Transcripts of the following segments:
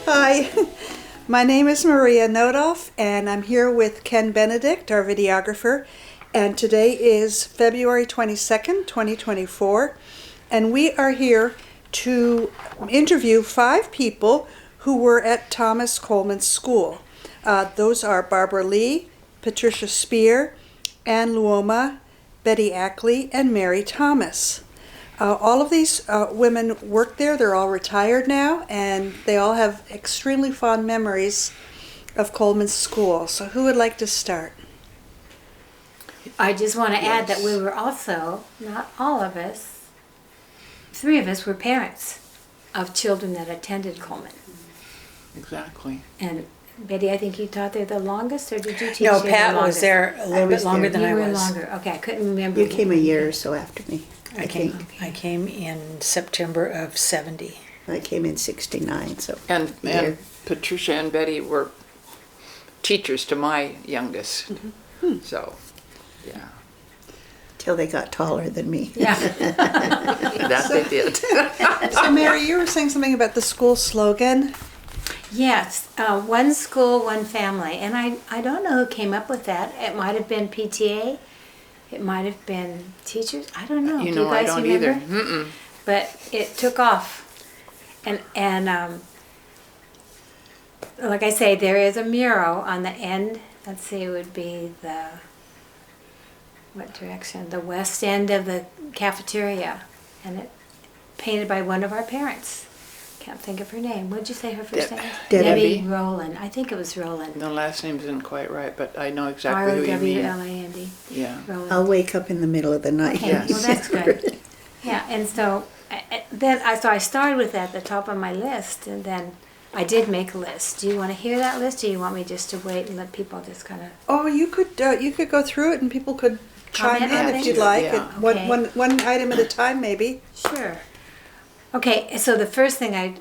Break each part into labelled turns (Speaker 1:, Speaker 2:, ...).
Speaker 1: Hi, my name is Maria Nodoff, and I'm here with Ken Benedict, our videographer, and today is February 22nd, 2024, and we are here to interview 5 people who were at Thomas Coleman's school. Those are Barbara Lee, Patricia Spear, Ann Luoma, Betty Ackley, and Mary Thomas. All of these women work there. They're all retired now, and they all have extremely fond memories of Coleman's school. So who would like to start?
Speaker 2: I just want to add that we were also, not all of us, 3 of us were parents of children that attended Coleman.
Speaker 3: Exactly.
Speaker 2: And Betty, I think you taught there the longest, or did you teach
Speaker 4: No,
Speaker 2: there
Speaker 4: Pat
Speaker 2: the longest?
Speaker 4: was there a little bit longer than
Speaker 2: You
Speaker 4: I
Speaker 2: were
Speaker 4: was.
Speaker 2: longer. Okay, I couldn't remember.
Speaker 5: You came a year or so after me, I think.
Speaker 4: I came in September of 70.
Speaker 5: I came in 69, so.
Speaker 3: And
Speaker 5: Yeah.
Speaker 3: Patricia and Betty were teachers to my youngest. So, yeah.
Speaker 5: Till they got taller than me.
Speaker 2: Yeah.
Speaker 3: That they did.
Speaker 1: So Mary, you were saying something about the school slogan.
Speaker 2: Yes, one school, one family. And I don't know who came up with that. It might have been PTA. It might have been teachers. I don't know.
Speaker 3: You
Speaker 2: Do
Speaker 3: know,
Speaker 2: you guys
Speaker 3: I don't
Speaker 2: remember?
Speaker 3: either. Mm-mm.
Speaker 2: But it took off. And like I say, there is a mural on the end. Let's see, it would be what direction? The west end of the cafeteria. And it painted by one of our parents. Can't think of her name. What did you say her first name was?
Speaker 5: Debbie.
Speaker 2: Debbie Rowland. I think it was Rowland.
Speaker 3: The last name isn't quite right, but I know exactly who you mean.
Speaker 2: R-O-W-L-A-N-D.
Speaker 3: Yeah.
Speaker 2: Rowland.
Speaker 5: I'll wake up in the middle of the night.
Speaker 2: Okay,
Speaker 3: Yes.
Speaker 2: well that's good. Yeah, and so I started with that at the top of my list, and then I did make a list. Do you want to hear that list, or do you want me just to wait and let people just kind of?
Speaker 1: Oh, you could go through it, and people could chime
Speaker 2: Comment
Speaker 1: in
Speaker 2: on
Speaker 1: if
Speaker 2: it?
Speaker 1: you'd like.
Speaker 3: Yeah.
Speaker 1: And
Speaker 2: Okay.
Speaker 1: one item at a time, maybe.
Speaker 2: Sure. Okay, so the first thing I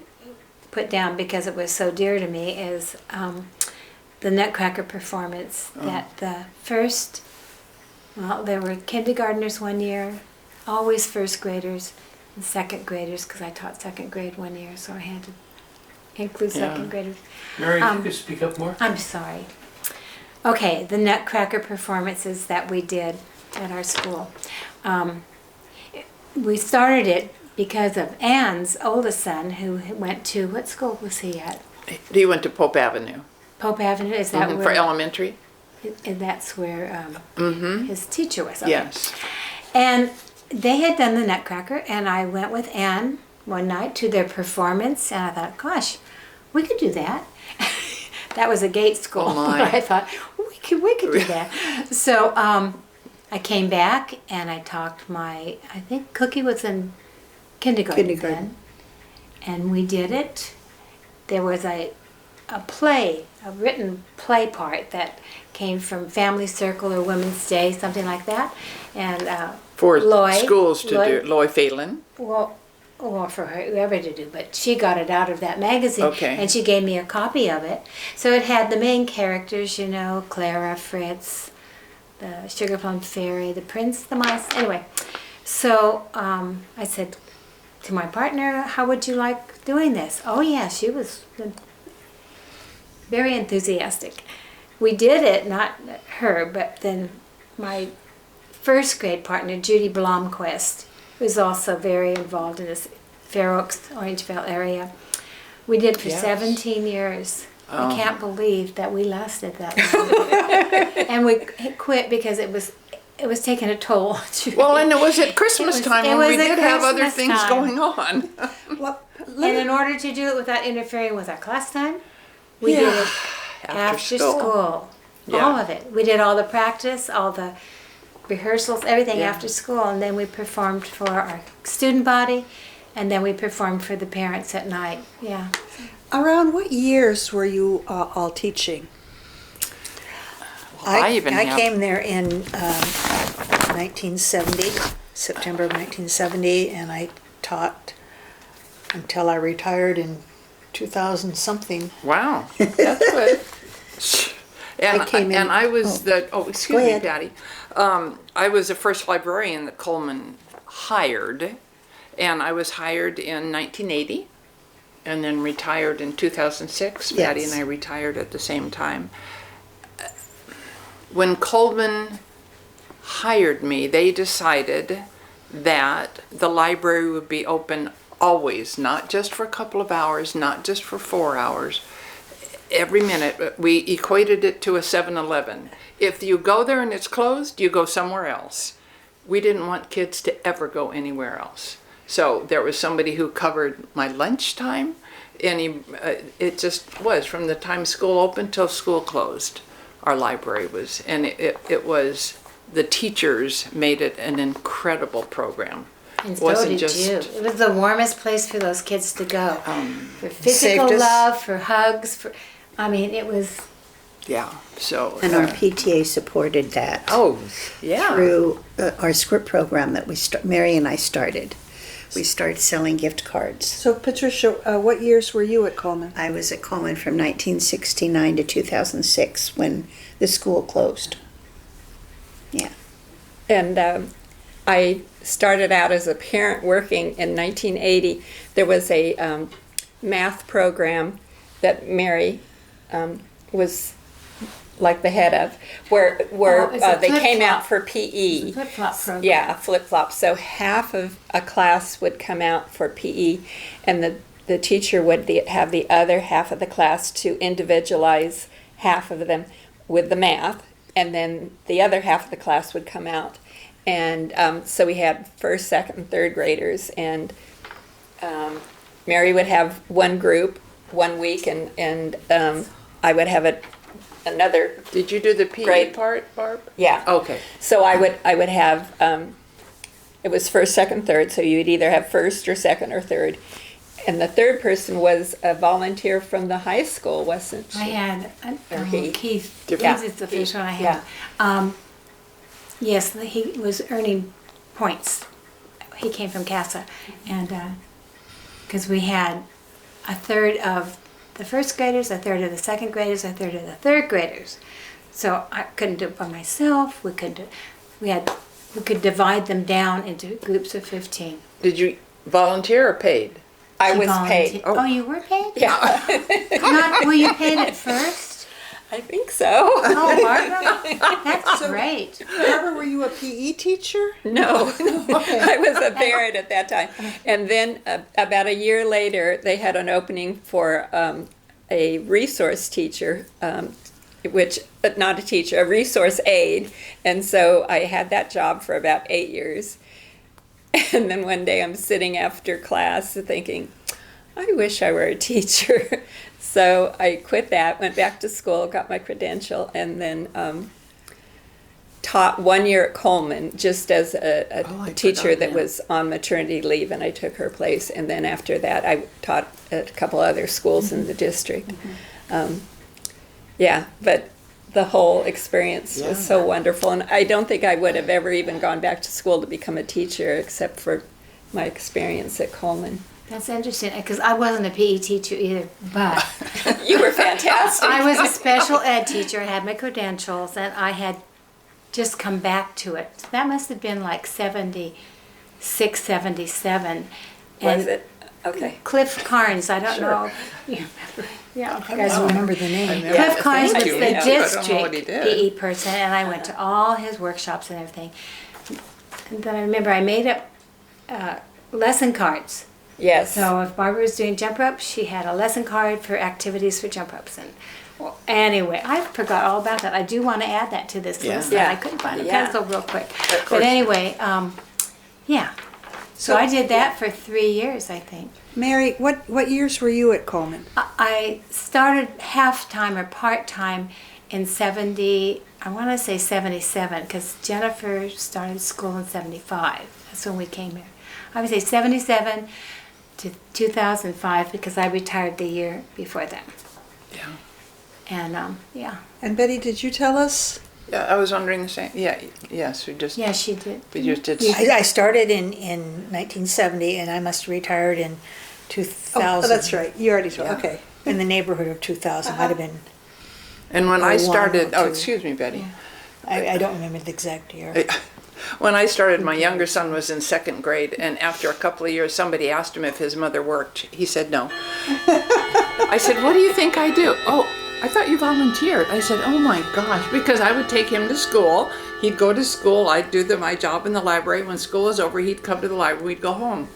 Speaker 2: put down, because it was so dear to me, is the Nutcracker performance. That the first, well, there were kindergartners one year, always first graders, and second graders, because I taught second grade one year, so I had to include second
Speaker 3: Yeah.
Speaker 2: graders.
Speaker 6: Mary, if you could speak up more.
Speaker 2: I'm sorry. Okay, the Nutcracker performances that we did at our school. We started it because of Ann's oldest son, who went to, what school was he at?
Speaker 3: He went to Pope Avenue.
Speaker 2: Pope Avenue, is that
Speaker 3: Mhm,
Speaker 2: where?
Speaker 3: for elementary.
Speaker 2: And that's where
Speaker 3: Mm-hmm.
Speaker 2: his teacher was. Okay.
Speaker 3: Yes.
Speaker 2: And they had done the Nutcracker, and I went with Ann one night to their performance, and I thought, gosh, we could do that. That was a gate school.
Speaker 3: Oh, my.
Speaker 2: I thought, we could do that. So I came back, and I talked I think Cookie was in kindergarten then, and we did it. There was a written play part that came from Family Circle or Women's Day, something like that, and
Speaker 3: For
Speaker 2: Loy,
Speaker 3: schools to do. Loy Phelan.
Speaker 2: well, or for her, whoever to do, but she got it out of that magazine,
Speaker 3: Okay.
Speaker 2: and she gave me a copy of it. So it had the main characters, Clara, Fritz, the Sugar Plum Fairy, the Prince, the Mice. Anyway, so I said to my partner, "How would you like doing this?" Oh yeah, she was very enthusiastic. We did it, not her, but then my first grade partner, Judy Blomquist, who's also very involved in this Fair Oaks, Orangevale area. We did for
Speaker 3: Yes.
Speaker 2: 17 years.
Speaker 3: Oh.
Speaker 2: I can't believe that we lasted that long. And we quit because it was taking a toll.
Speaker 3: Well, and it was at Christmas
Speaker 2: It was-
Speaker 3: time
Speaker 2: it
Speaker 3: when
Speaker 2: was
Speaker 3: we
Speaker 2: at
Speaker 3: did have other
Speaker 2: Christmas
Speaker 3: things
Speaker 2: time.
Speaker 3: going on.
Speaker 1: Well,
Speaker 2: And in order to do it without interfering with our class time, we did it after school.
Speaker 3: Yeah.
Speaker 2: All of it. We did all the practice, all the rehearsals, everything
Speaker 3: Yeah.
Speaker 2: after school, and then we performed for our student body, and then we performed for the parents at night. Yeah.
Speaker 1: Around what years were you all teaching?
Speaker 3: I even
Speaker 4: I
Speaker 3: have-
Speaker 4: came there in 1970, September of 1970, and I taught until I retired in 2000 something.
Speaker 3: Wow, that's good. And
Speaker 5: I came in-
Speaker 3: and I was excuse me,
Speaker 5: ahead.
Speaker 3: Patty. I was the first librarian that Coleman hired, and I was hired in 1980, and then retired in 2006. Patty
Speaker 5: Yes.
Speaker 3: and I retired at the same time. When Coleman hired me, they decided that the library would be open always, not just for a couple of hours, not just for 4 hours, every minute. We equated it to a 7-Eleven. If you go there and it's closed, you go somewhere else. We didn't want kids to ever go anywhere else. So there was somebody who covered my lunchtime, and it just was from the time school opened till school closed. Our library was, and it was, the teachers made it an incredible program.
Speaker 2: And so did you. It was the warmest place for those kids to go. For physical
Speaker 4: saved us.
Speaker 2: love, for hugs, it was.
Speaker 3: Yeah, so.
Speaker 5: And our PTA supported that
Speaker 3: Oh, yeah.
Speaker 5: through our script program that Mary and I started. We started selling gift cards.
Speaker 1: So Patricia, what years were you at Coleman?
Speaker 5: I was at Coleman from 1969 to 2006 when the school closed. Yeah.
Speaker 7: And I started out as a parent working in 1980. There was a math program that Mary was like the head of, where
Speaker 2: it's a
Speaker 7: they came
Speaker 2: flip-flop.
Speaker 7: out for PE.
Speaker 2: Flip-flop program.
Speaker 7: Yeah, a flip-flop. So half of a class would come out for PE, and the teacher would have the other half of the class to individualize half of them with the math, and then the other half of the class would come out. And so we had first, second, and third graders, and Mary would have one group 1 week, and I would have another.
Speaker 3: Did you do the PE
Speaker 7: Grade.
Speaker 3: part, Barb?
Speaker 7: Yeah.
Speaker 3: Okay.
Speaker 7: So I would have it was first, second, third. So you'd either have first or second or third, and the third person was a volunteer from the high school, wasn't she?
Speaker 2: I had
Speaker 7: Or he.
Speaker 2: Keith.
Speaker 7: Yeah.
Speaker 2: Keith is the first one I
Speaker 7: Yeah.
Speaker 2: had. Yes, he was earning points. He came from CASA, and because we had a third of the first graders, a third of the second graders, a third of the third graders. So I couldn't do it by myself. We could divide them down into groups of 15.
Speaker 3: Did you volunteer or paid?
Speaker 7: I
Speaker 2: She
Speaker 7: was
Speaker 2: volunteered-
Speaker 7: paid.
Speaker 2: Oh, you were paid?
Speaker 7: Yeah,
Speaker 2: Were you paid at first?
Speaker 7: I think so.
Speaker 2: Oh, Barbara, that's great.
Speaker 1: Barbara, were you a PE teacher?
Speaker 7: No, I was a parent at that time. And then about a year later, they had an opening for a resource teacher, but not a teacher, a resource aide. And so I had that job for about 8 years. And then one day I'm sitting after class thinking, I wish I were a teacher. So I quit that, went back to school, got my credential, and then taught 1 year at Coleman just as a teacher that was on maternity leave, and I took her place. And then after that, I taught at a couple other schools in the district. But the whole experience was so wonderful, and I don't think I would have ever even gone back to school to become a teacher except for my experience at Coleman.
Speaker 2: That's interesting because I wasn't a PE teacher either, but
Speaker 7: You were fantastic.
Speaker 2: I was a special ed teacher. I had my credentials, and I had just come back to it. That must have been like 76, 77.
Speaker 7: Was it? Okay.
Speaker 2: Cliff Carnes, I don't know. Yeah,
Speaker 4: You guys remember the name.
Speaker 2: Cliff Carnes was
Speaker 3: thank you.
Speaker 2: the
Speaker 3: Yeah, I don't know what he
Speaker 2: district
Speaker 3: did.
Speaker 2: PE person, and I went to all his workshops and everything. And then I remember I made up lesson cards.
Speaker 7: Yes.
Speaker 2: So if Barbara was doing jump ropes, she had a lesson card for activities for jump ropes. And well, anyway, I forgot all about that. I do want to add that to this list.
Speaker 7: Yeah.
Speaker 2: And I couldn't find a
Speaker 7: Yeah.
Speaker 2: pencil real quick.
Speaker 7: course.
Speaker 2: But anyway, yeah. So I did that for 3 years, I think.
Speaker 1: Mary, what years were you at Coleman?
Speaker 2: I started half-time or part-time in 70, I want to say 77, because Jennifer started school in 75. That's when we came here. I would say 77 to 2005 because I retired the year before that.
Speaker 3: Yeah.
Speaker 2: And, yeah.
Speaker 1: And Betty, did you tell us?
Speaker 3: Yeah, I was wondering the same. Yeah, yes, we just
Speaker 2: Yeah, she did.
Speaker 3: did.
Speaker 4: I started in 1970, and I must have retired in 2000.
Speaker 1: Oh, that's right. You already told.
Speaker 3: Yeah.
Speaker 1: Okay.
Speaker 4: In the neighborhood of 2000. Might have been
Speaker 3: And when
Speaker 4: Or
Speaker 3: I
Speaker 4: one
Speaker 3: started,
Speaker 4: or
Speaker 3: oh,
Speaker 4: two.
Speaker 3: excuse me, Betty.
Speaker 4: I don't remember the exact year.
Speaker 3: When I started, my younger son was in second grade, and after a couple of years, somebody asked him if his mother worked. He said no. I said, "What do you think I do?" "Oh, I thought you volunteered." I said, "Oh my gosh," because I would take him to school. He'd go to school. I'd do my job in the library. When school was over, he'd come to the library. We'd go home.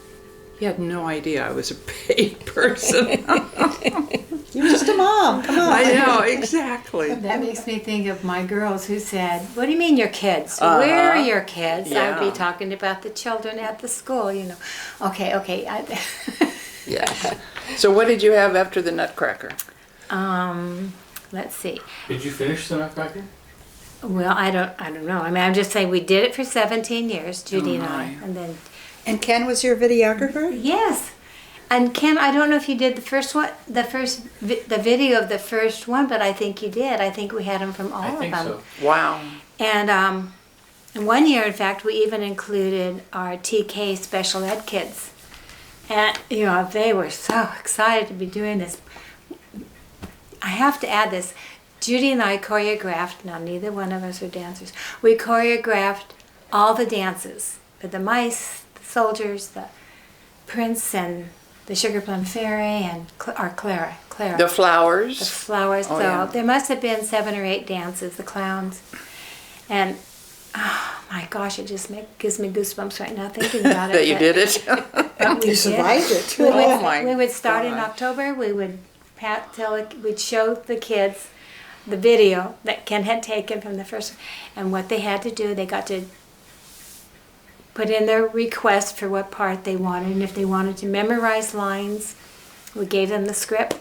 Speaker 3: He had no idea I was a paid person.
Speaker 1: You're just a mom. Come on.
Speaker 3: I know, exactly.
Speaker 2: That makes me think of my girls who said, "What do you mean your kids? Where are your kids?" I would
Speaker 3: Yeah.
Speaker 2: be talking about the children at the school, you know. Okay.
Speaker 3: Yeah. So what did you have after the Nutcracker?
Speaker 2: Let's see.
Speaker 6: Did you finish the Nutcracker?
Speaker 2: Well, I don't know. I mean, I'm just saying we did it for 17 years, Judy and I,
Speaker 3: my.
Speaker 2: and then
Speaker 1: And Ken was your videographer?
Speaker 2: yes. And Ken, I don't know if you did the first one, the video of the first one, but I think you did. I think we had them from all
Speaker 6: I
Speaker 2: of
Speaker 6: think
Speaker 2: them.
Speaker 6: so.
Speaker 3: Wow.
Speaker 2: And one year, in fact, we even included our TK special ed kids. And, you know, they were so excited to be doing this. I have to add this. Judy and I choreographed, now neither one of us are dancers, we choreographed all the dances. The mice, the soldiers, the prince, and the Sugar Plum Fairy, and Clara.
Speaker 3: The flowers.
Speaker 2: The flowers.
Speaker 3: Oh,
Speaker 2: So
Speaker 3: yeah.
Speaker 2: there must have been 7 or 8 dances, the clowns. And oh my gosh, it just gives me goosebumps right now thinking about it.
Speaker 3: That you did it.
Speaker 2: But we
Speaker 1: You survived
Speaker 2: did.
Speaker 1: it.
Speaker 2: We would,
Speaker 3: Oh my
Speaker 2: we would start in
Speaker 3: gosh.
Speaker 2: October. We would we'd show the kids the video that Ken had taken from the first, and what they had to do. They got to put in their request for what part they wanted, and if they wanted to memorize lines, we gave them the script.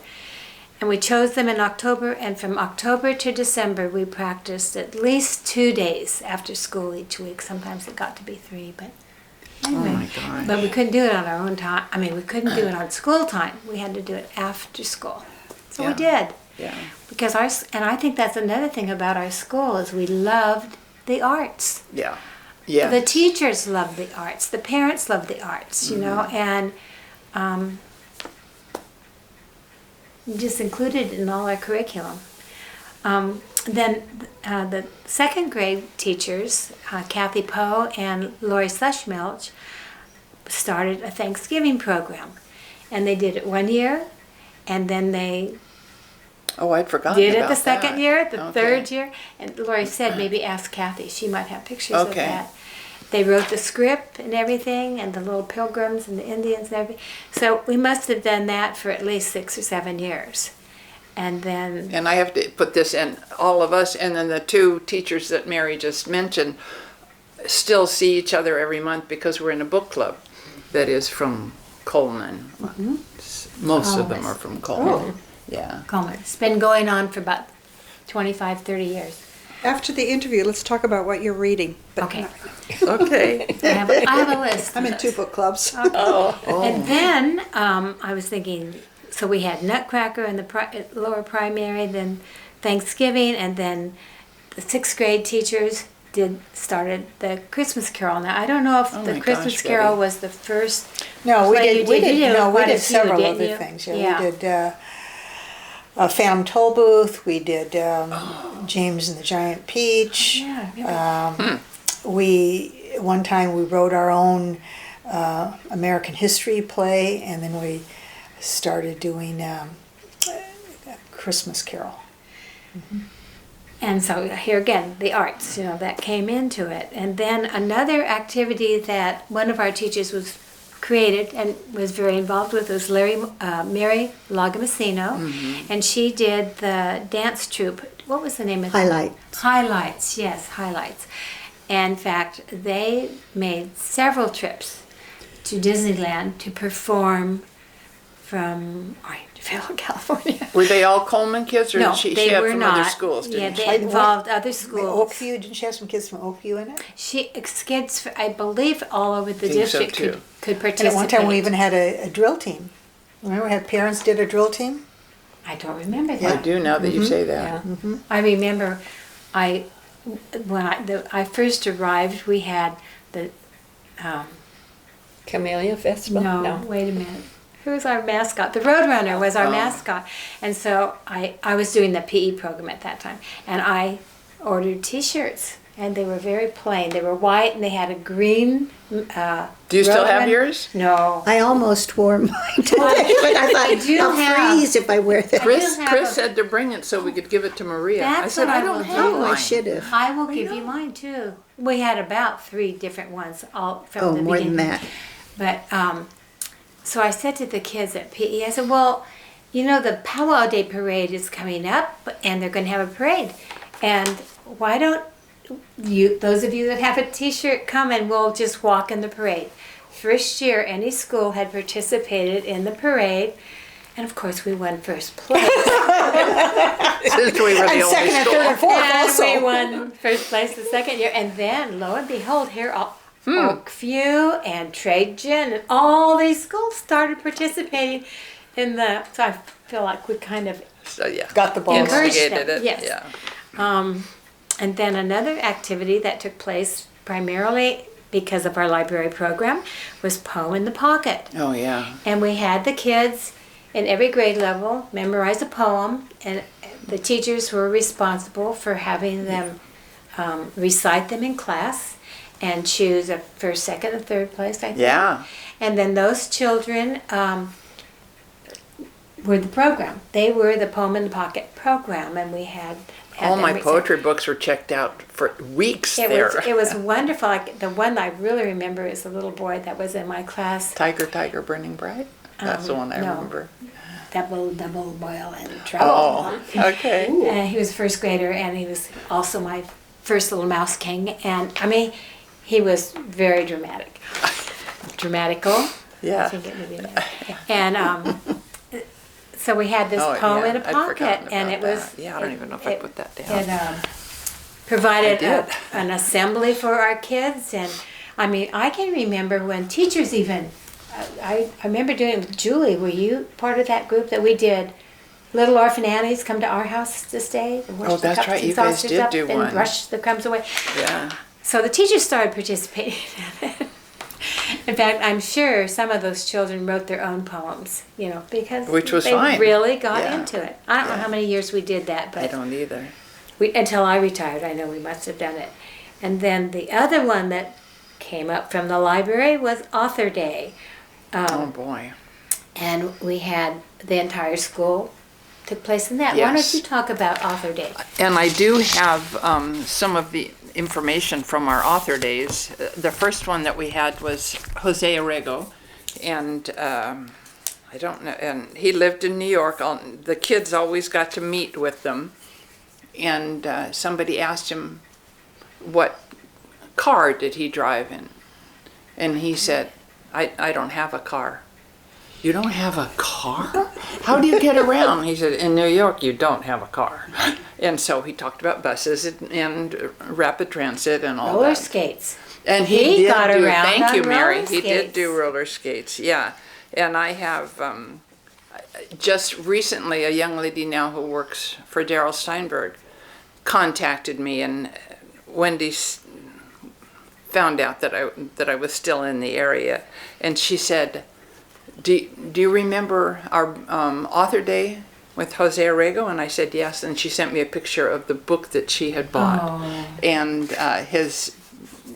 Speaker 2: And we chose them in October, and from October to December, we practiced at least 2 days after school each week. Sometimes it got to be 3, but anyway.
Speaker 3: Oh my gosh.
Speaker 2: But we couldn't do it on our own time. I mean, we couldn't do it on school time. We had to do it after school. So we did.
Speaker 3: Yeah.
Speaker 2: Because and I think that's another thing about our school is we loved the arts.
Speaker 3: Yeah. Yeah.
Speaker 2: The teachers loved the arts. The parents loved the arts, you know, and just included it in all our curriculum. Then the second grade teachers, Kathy Poe and Lori Sushmilch, started a Thanksgiving program. And they did it 1 year, and then they
Speaker 3: Oh, I'd forgotten
Speaker 2: did it
Speaker 3: about
Speaker 2: the second
Speaker 3: that.
Speaker 2: year, the
Speaker 3: Okay.
Speaker 2: third year. And Lori said maybe ask Kathy. She might have pictures of
Speaker 3: Okay.
Speaker 2: that. They wrote the script and everything, and the little pilgrims and the Indians and everything. So we must have done that for at least 6 or 7 years. And then,
Speaker 3: And I have to put this in, all of us, and then the 2 teachers that Mary just mentioned still see each other every month because we're in a book club that is from Coleman. Most of them are from Coleman. Yeah.
Speaker 2: Coleman. It's been going on for about 25, 30 years.
Speaker 1: After the interview, let's talk about what you're reading. But
Speaker 2: Okay.
Speaker 3: Okay.
Speaker 2: I have a list.
Speaker 1: I'm in 2 book clubs.
Speaker 2: And then I was thinking, so we had Nutcracker in the lower primary, then Thanksgiving, and then the 6th grade teachers started the Christmas Carol. Now I don't know if
Speaker 3: Oh
Speaker 2: the
Speaker 3: my
Speaker 2: Christmas
Speaker 3: gosh,
Speaker 2: Carol
Speaker 3: Betty.
Speaker 2: was the first.
Speaker 4: No, we
Speaker 2: play
Speaker 4: did.
Speaker 2: you
Speaker 4: We
Speaker 2: did. You
Speaker 4: did.
Speaker 2: did
Speaker 4: No, we
Speaker 2: quite a
Speaker 4: did
Speaker 2: few,
Speaker 4: several
Speaker 2: didn't
Speaker 4: other
Speaker 2: you?
Speaker 4: things. Yeah,
Speaker 2: Yeah.
Speaker 4: we did. Phantom Tollbooth. We did James and the Giant Peach.
Speaker 2: Yeah, I remember.
Speaker 4: One time we wrote our own American history play, and then we started doing a Christmas Carol.
Speaker 2: And so here again, the arts, you know, that came into it. And then another activity that one of our teachers was created and was very involved with was Mary Lagamasino, and she did the dance troupe. What was the name of it?
Speaker 5: Highlights.
Speaker 2: Highlights, yes, Highlights. And in fact, they made several trips to Disneyland to perform from Orangevale, California.
Speaker 3: Were they all Coleman kids, or
Speaker 2: No,
Speaker 3: did she
Speaker 2: they
Speaker 3: had
Speaker 2: were
Speaker 3: from
Speaker 2: not.
Speaker 3: other schools?
Speaker 2: Yeah,
Speaker 3: Didn't she?
Speaker 2: they involved other schools.
Speaker 4: Oakview, didn't she have some kids from Oakview in it?
Speaker 2: Kids, I believe, all over the
Speaker 3: Think so,
Speaker 2: district
Speaker 3: too.
Speaker 2: could
Speaker 4: And
Speaker 2: participate.
Speaker 4: at one time we even had a drill team. Remember, we had parents did a drill team?
Speaker 2: I don't remember
Speaker 3: I
Speaker 2: that.
Speaker 3: do now that you say that.
Speaker 4: Yeah.
Speaker 2: I remember, when I first arrived, we had the
Speaker 7: Camellia Festival?
Speaker 2: no, wait a minute. who was our mascot? The Roadrunner was our mascot. And so I was doing the PE program at that time. And I ordered T-shirts. And they were very plain. They were white and they had a green.
Speaker 3: Do you still have yours?
Speaker 2: No.
Speaker 5: I almost wore mine today, but I thought I'll freeze if I wear that.
Speaker 3: Chris said to bring it so we could give it to Maria.
Speaker 2: That's
Speaker 3: I said,
Speaker 2: what
Speaker 3: I
Speaker 2: I
Speaker 3: don't
Speaker 2: will
Speaker 3: have
Speaker 2: do.
Speaker 5: Oh, I
Speaker 3: mine.
Speaker 5: should have.
Speaker 2: I will give you mine too. We had about 3 different ones all from
Speaker 5: Oh,
Speaker 2: the
Speaker 5: more
Speaker 2: beginning.
Speaker 5: than that.
Speaker 2: But so I said to the kids at PE, I said, well, you know, the Powwow Day parade is coming up and they're going to have a parade. And why don't you, those of you that have a T-shirt, come and we'll just walk in the parade. First year any school had participated in the parade. And of course we won first place.
Speaker 3: Since we were the only
Speaker 4: second and
Speaker 3: school.
Speaker 4: third and fourth
Speaker 2: And
Speaker 4: also.
Speaker 2: we won first place the second year. And then, lo and behold, here Oakview and Trajan and all these schools started participating in the. So I feel like we kind of.
Speaker 3: So, yeah.
Speaker 4: Got the ball.
Speaker 2: Encouraged
Speaker 3: Instigated
Speaker 2: them,
Speaker 3: it.
Speaker 2: yes.
Speaker 3: Yeah.
Speaker 2: And then another activity that took place primarily because of our library program was Poem in the Pocket.
Speaker 3: Oh, yeah.
Speaker 2: And we had the kids in every grade level memorize a poem, and the teachers were responsible for having them recite them in class and choose a first, second, and third place, I think.
Speaker 3: Yeah.
Speaker 2: And then those children were the program. They were the Poem in the Pocket program, and we had
Speaker 3: All
Speaker 2: them
Speaker 3: my
Speaker 2: recite.
Speaker 3: poetry books were checked out for weeks there.
Speaker 2: It was wonderful. Like, the one I really remember is the little boy that was in my class.
Speaker 3: Tiger, Tiger, Burning Bright? That's the one I
Speaker 2: no.
Speaker 3: remember.
Speaker 2: Double boil and trouble.
Speaker 3: Oh, okay.
Speaker 2: And he was a first grader, and he was also my first little mouse king. And I mean, he was very dramatic, dramatical. I
Speaker 3: Yeah.
Speaker 2: think it would be that. And so we had this
Speaker 3: Oh,
Speaker 2: poem
Speaker 3: yeah,
Speaker 2: in a
Speaker 3: I'd
Speaker 2: pocket,
Speaker 3: forgotten
Speaker 2: and
Speaker 3: about
Speaker 2: it was.
Speaker 3: that. Yeah, I don't even know if I put that down.
Speaker 2: It provided
Speaker 3: I did.
Speaker 2: an assembly for our kids, and I mean, I can remember when teachers even. I remember doing it with Julie. Were you part of that group that we did? Little Orphan Annies come to our house to stay. And wash
Speaker 3: Oh,
Speaker 2: the
Speaker 3: that's
Speaker 2: cups
Speaker 3: right,
Speaker 2: and
Speaker 3: you guys
Speaker 2: saucers
Speaker 3: did
Speaker 2: up
Speaker 3: do
Speaker 2: and
Speaker 3: one.
Speaker 2: brush the crumbs away.
Speaker 3: Yeah.
Speaker 2: So the teachers started participating in it. In fact, I'm sure some of those children wrote their own poems, you know, because
Speaker 3: Which was
Speaker 2: they
Speaker 3: fine.
Speaker 2: really got
Speaker 3: Yeah.
Speaker 2: into it. I don't know how many years we did that,
Speaker 3: I
Speaker 2: but
Speaker 3: don't either.
Speaker 2: until I retired, I know we must have done it. And then the other one that came up from the library was Author Day.
Speaker 3: Oh, boy.
Speaker 2: And we had the entire school took place in that. Why
Speaker 3: Yes.
Speaker 2: don't you talk about Author Day?
Speaker 3: And I do have some of the information from our author days. The first one that we had was Jose Arrego, and I don't know, and he lived in New York. The kids always got to meet with them, and somebody asked him what car did he drive in, and he said, I don't have a car. You don't have a car? How do you get around? He said, in New York, you don't have a car. And so he talked about buses and rapid transit and all
Speaker 2: Roller
Speaker 3: that.
Speaker 2: skates.
Speaker 3: And
Speaker 2: He
Speaker 3: did
Speaker 2: got
Speaker 3: do,
Speaker 2: around
Speaker 3: thank
Speaker 2: on
Speaker 3: you, Mary.
Speaker 2: roller
Speaker 3: He did
Speaker 2: skates.
Speaker 3: do roller skates, yeah. And I have just recently a young lady now who works for Darrell Steinberg contacted me, and Wendy found out that I was still in the area, and she said, do you remember our author day with Jose Arrego? And I said yes, and she sent me a picture of the book that she had bought and his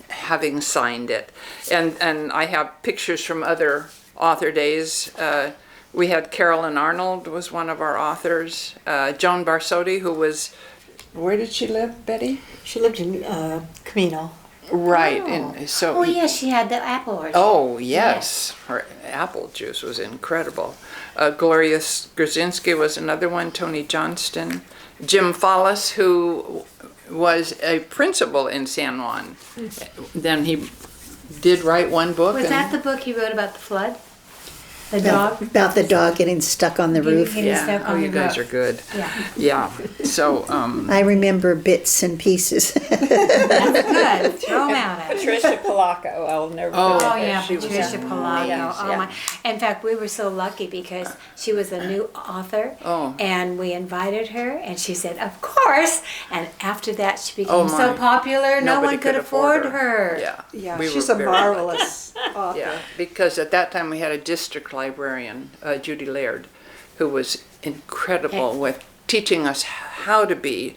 Speaker 3: having signed it. And I have pictures from other author days. We had Carolyn Arnold was one of our authors. Joan Barsotti, who was, where did she live, Betty?
Speaker 4: She lived in Camino.
Speaker 3: Right, and so.
Speaker 2: Oh, yeah, she had the apple orchard.
Speaker 3: Oh, yes. Her apple juice was incredible. Gloria Grzinski was another one, Tony Johnston. Jim Follis, who was a principal in San Juan. Then he did write one book.
Speaker 2: Was that the book he wrote about the flood? The dog?
Speaker 5: About the dog getting stuck on the roof.
Speaker 2: Getting
Speaker 3: Yeah,
Speaker 2: stuck
Speaker 3: oh,
Speaker 2: on
Speaker 3: you
Speaker 2: the
Speaker 3: guys
Speaker 2: roof.
Speaker 3: are good.
Speaker 2: Yeah.
Speaker 3: Yeah, so,
Speaker 5: I remember bits and pieces.
Speaker 2: That's good. Throw them out at me.
Speaker 7: Patricia Polacco, I'll never
Speaker 3: Oh,
Speaker 7: forget
Speaker 2: Oh,
Speaker 7: her.
Speaker 2: yeah,
Speaker 7: She was
Speaker 2: Patricia
Speaker 7: amazing.
Speaker 2: Polacco. Oh,
Speaker 7: Yeah.
Speaker 2: my. In fact, we were so lucky because she was a new author.
Speaker 3: Oh.
Speaker 2: And we invited her, and she said, of course. And after that, she
Speaker 3: Oh,
Speaker 2: became so
Speaker 3: my.
Speaker 2: popular, no
Speaker 3: nobody
Speaker 2: one could afford her.
Speaker 3: Yeah.
Speaker 1: Yeah,
Speaker 3: we
Speaker 1: she's
Speaker 3: were
Speaker 1: a
Speaker 3: very
Speaker 1: marvelous author.
Speaker 3: Yeah, because at that time we had a district librarian, Judy Laird, who was incredible with teaching us how to be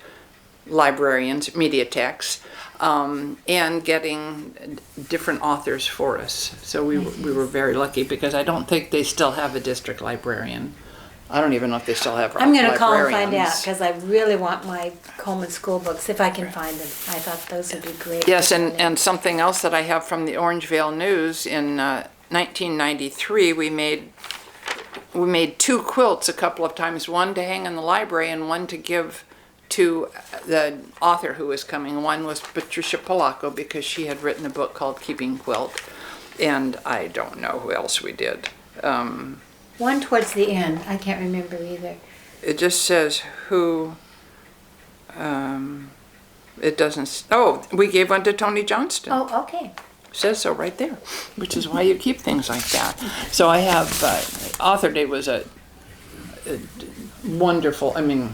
Speaker 3: librarians, mediatheks, and getting different authors for us. So we were very lucky, because I don't think they still have a district librarian. I don't even know if they still have
Speaker 2: I'm going to call and
Speaker 3: librarians.
Speaker 2: find out, because I really want my Coleman school books, if I can find them. I thought those would be great.
Speaker 3: Yes, and something else that I have from the Orangevale News, in 1993, we made 2 quilts a couple of times, one to hang in the library and one to give to the author who was coming. One was Patricia Polacco, because she had written a book called Keeping Quilt, and I don't know who else we did.
Speaker 2: One towards the end. I can't remember either.
Speaker 3: It just says who, it doesn't, we gave one to Tony Johnston.
Speaker 2: Oh, okay.
Speaker 3: Says so right there, which is why you keep things like that. So I have, Author Day was a wonderful, I mean,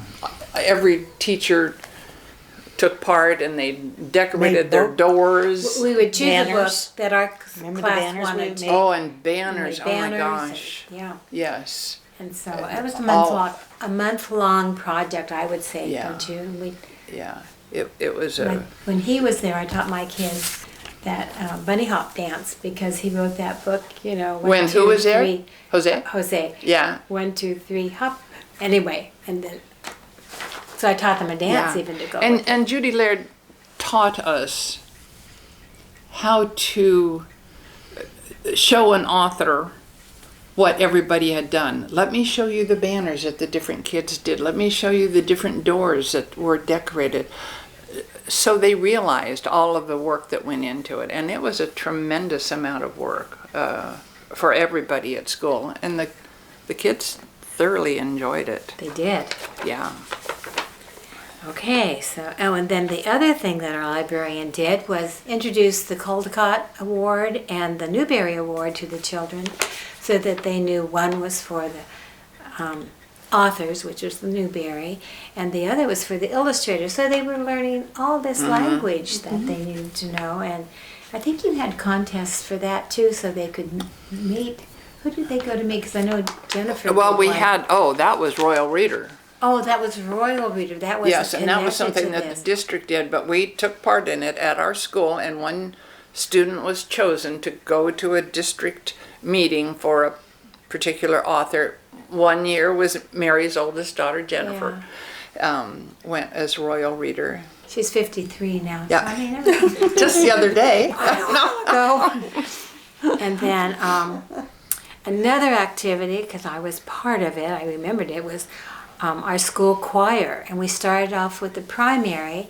Speaker 3: every teacher took part, and they decorated their doors.
Speaker 2: We would choose a book
Speaker 4: Banners.
Speaker 2: that our
Speaker 4: Remember the
Speaker 2: class
Speaker 4: banners we
Speaker 2: wanted.
Speaker 4: made?
Speaker 3: Oh, and banners,
Speaker 2: We
Speaker 3: oh my
Speaker 2: made banners
Speaker 3: gosh.
Speaker 2: and- yeah.
Speaker 3: Yes,
Speaker 2: And so it was
Speaker 3: all-
Speaker 2: a month long project, I would say,
Speaker 3: Yeah.
Speaker 2: don't you? And we,
Speaker 3: yeah, it was a,
Speaker 2: when he was there, I taught my kids that bunny hop dance, because he wrote that book, you know.
Speaker 3: when,
Speaker 2: 1, 2,
Speaker 3: who was there?
Speaker 2: 3,
Speaker 3: Jose?
Speaker 2: Jose.
Speaker 3: Yeah.
Speaker 2: 1, 2, 3, hop. Anyway, and then, so I taught them a dance
Speaker 3: Yeah.
Speaker 2: even to go
Speaker 3: And
Speaker 2: with.
Speaker 3: and Judy Laird taught us how to show an author what everybody had done. Let me show you the banners that the different kids did. Let me show you the different doors that were decorated. So they realized all of the work that went into it, and it was a tremendous amount of work for everybody at school, and the kids thoroughly enjoyed it.
Speaker 2: They did.
Speaker 3: Yeah.
Speaker 2: Okay, so, and then the other thing that our librarian did was introduce the Caldecott Award and the Newbery Award to the children, so that they knew one was for the authors, which was the Newbery, and the other was for the illustrators. So they were learning all this language that they needed to know, and I think you had contests for that too, so they could meet. Who did they go to meet? Because I know Jennifer.
Speaker 3: Well,
Speaker 2: did
Speaker 3: we
Speaker 2: one.
Speaker 3: had, that was Royal Reader.
Speaker 2: Oh, that was Royal Reader. That was
Speaker 3: Yes, and that was
Speaker 2: connected
Speaker 3: something
Speaker 2: to
Speaker 3: that
Speaker 2: this.
Speaker 3: the district did, but we took part in it at our school, and one student was chosen to go to a district meeting for a particular author. One year was Mary's oldest daughter, Jennifer, went as Royal Reader.
Speaker 2: She's 53 now.
Speaker 3: Yeah.
Speaker 2: So, I mean, everything.
Speaker 3: Just the other day.
Speaker 2: And then another activity, because I was part of it, I remembered it, was our school choir. And we started off with the primary,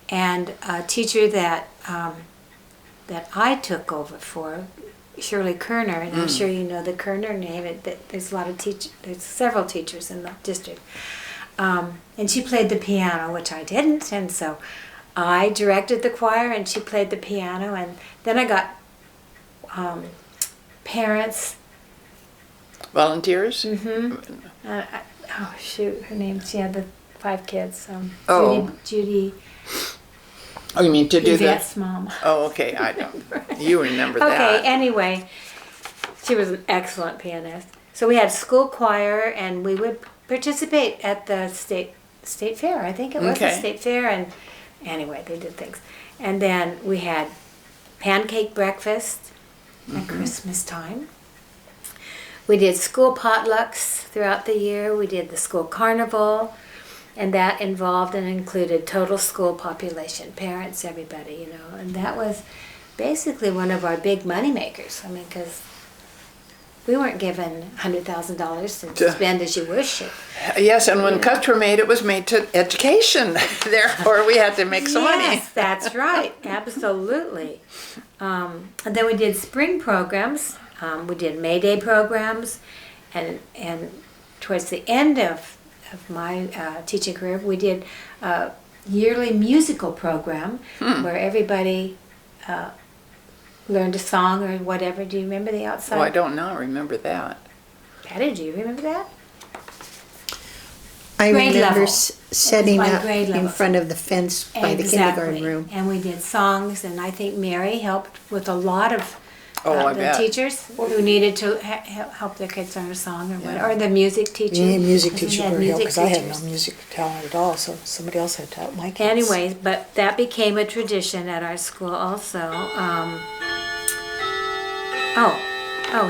Speaker 2: and a teacher that I took over for, Shirley Kerner, and I'm sure you know the Kerner name. There's a lot of there's several teachers in the district. And she played the piano, which I didn't, and so I directed the choir, and she played the piano, and then I got parents.
Speaker 3: Volunteers?
Speaker 2: Oh shoot, her name. She had the 5 kids.
Speaker 3: Oh.
Speaker 2: Judy
Speaker 3: Oh, you mean to do
Speaker 2: Yvette's mom.
Speaker 3: Oh, okay, I don't. You remember
Speaker 2: Okay,
Speaker 3: that.
Speaker 2: anyway, she was an excellent pianist. So we had school choir, and we would participate at the state fair. I think it was the
Speaker 3: Okay.
Speaker 2: state fair, and anyway, they did things. And then we had pancake breakfast at Christmas time. We did school potlucks throughout the year. We did the school carnival, and that involved and included total school population, parents, everybody, you know. And that was basically one of our big money makers. I mean, because we weren't given $100,000 to spend as you wish.
Speaker 3: Yes, and when cuts were made, it was made to education. Therefore, we had to make some money.
Speaker 2: Yes, that's right. Absolutely. And then we did spring programs. We did May Day programs. And towards the end of my teaching career, we did a yearly musical program where everybody learned a song or whatever. Do you remember the outside?
Speaker 3: Oh, I don't know. Remember that.
Speaker 2: Patty, do you remember that?
Speaker 5: I
Speaker 2: Grade
Speaker 5: remember
Speaker 2: level.
Speaker 5: setting
Speaker 2: It was by
Speaker 5: up
Speaker 2: grade
Speaker 5: in
Speaker 2: level.
Speaker 5: front of the fence by the kindergarten room.
Speaker 2: And we did songs, and I think Mary helped with a lot of
Speaker 3: Oh, I
Speaker 2: the
Speaker 3: bet.
Speaker 2: teachers who needed to help their kids learn a song or what,
Speaker 3: Yeah.
Speaker 2: or the music teacher.
Speaker 4: You need a music
Speaker 2: because we
Speaker 4: teacher
Speaker 2: had
Speaker 4: for help,
Speaker 2: music
Speaker 4: because I had
Speaker 2: teachers.
Speaker 4: no music talent at all, so somebody else had taught my kids.
Speaker 2: Anyways, but that became a tradition at our school also.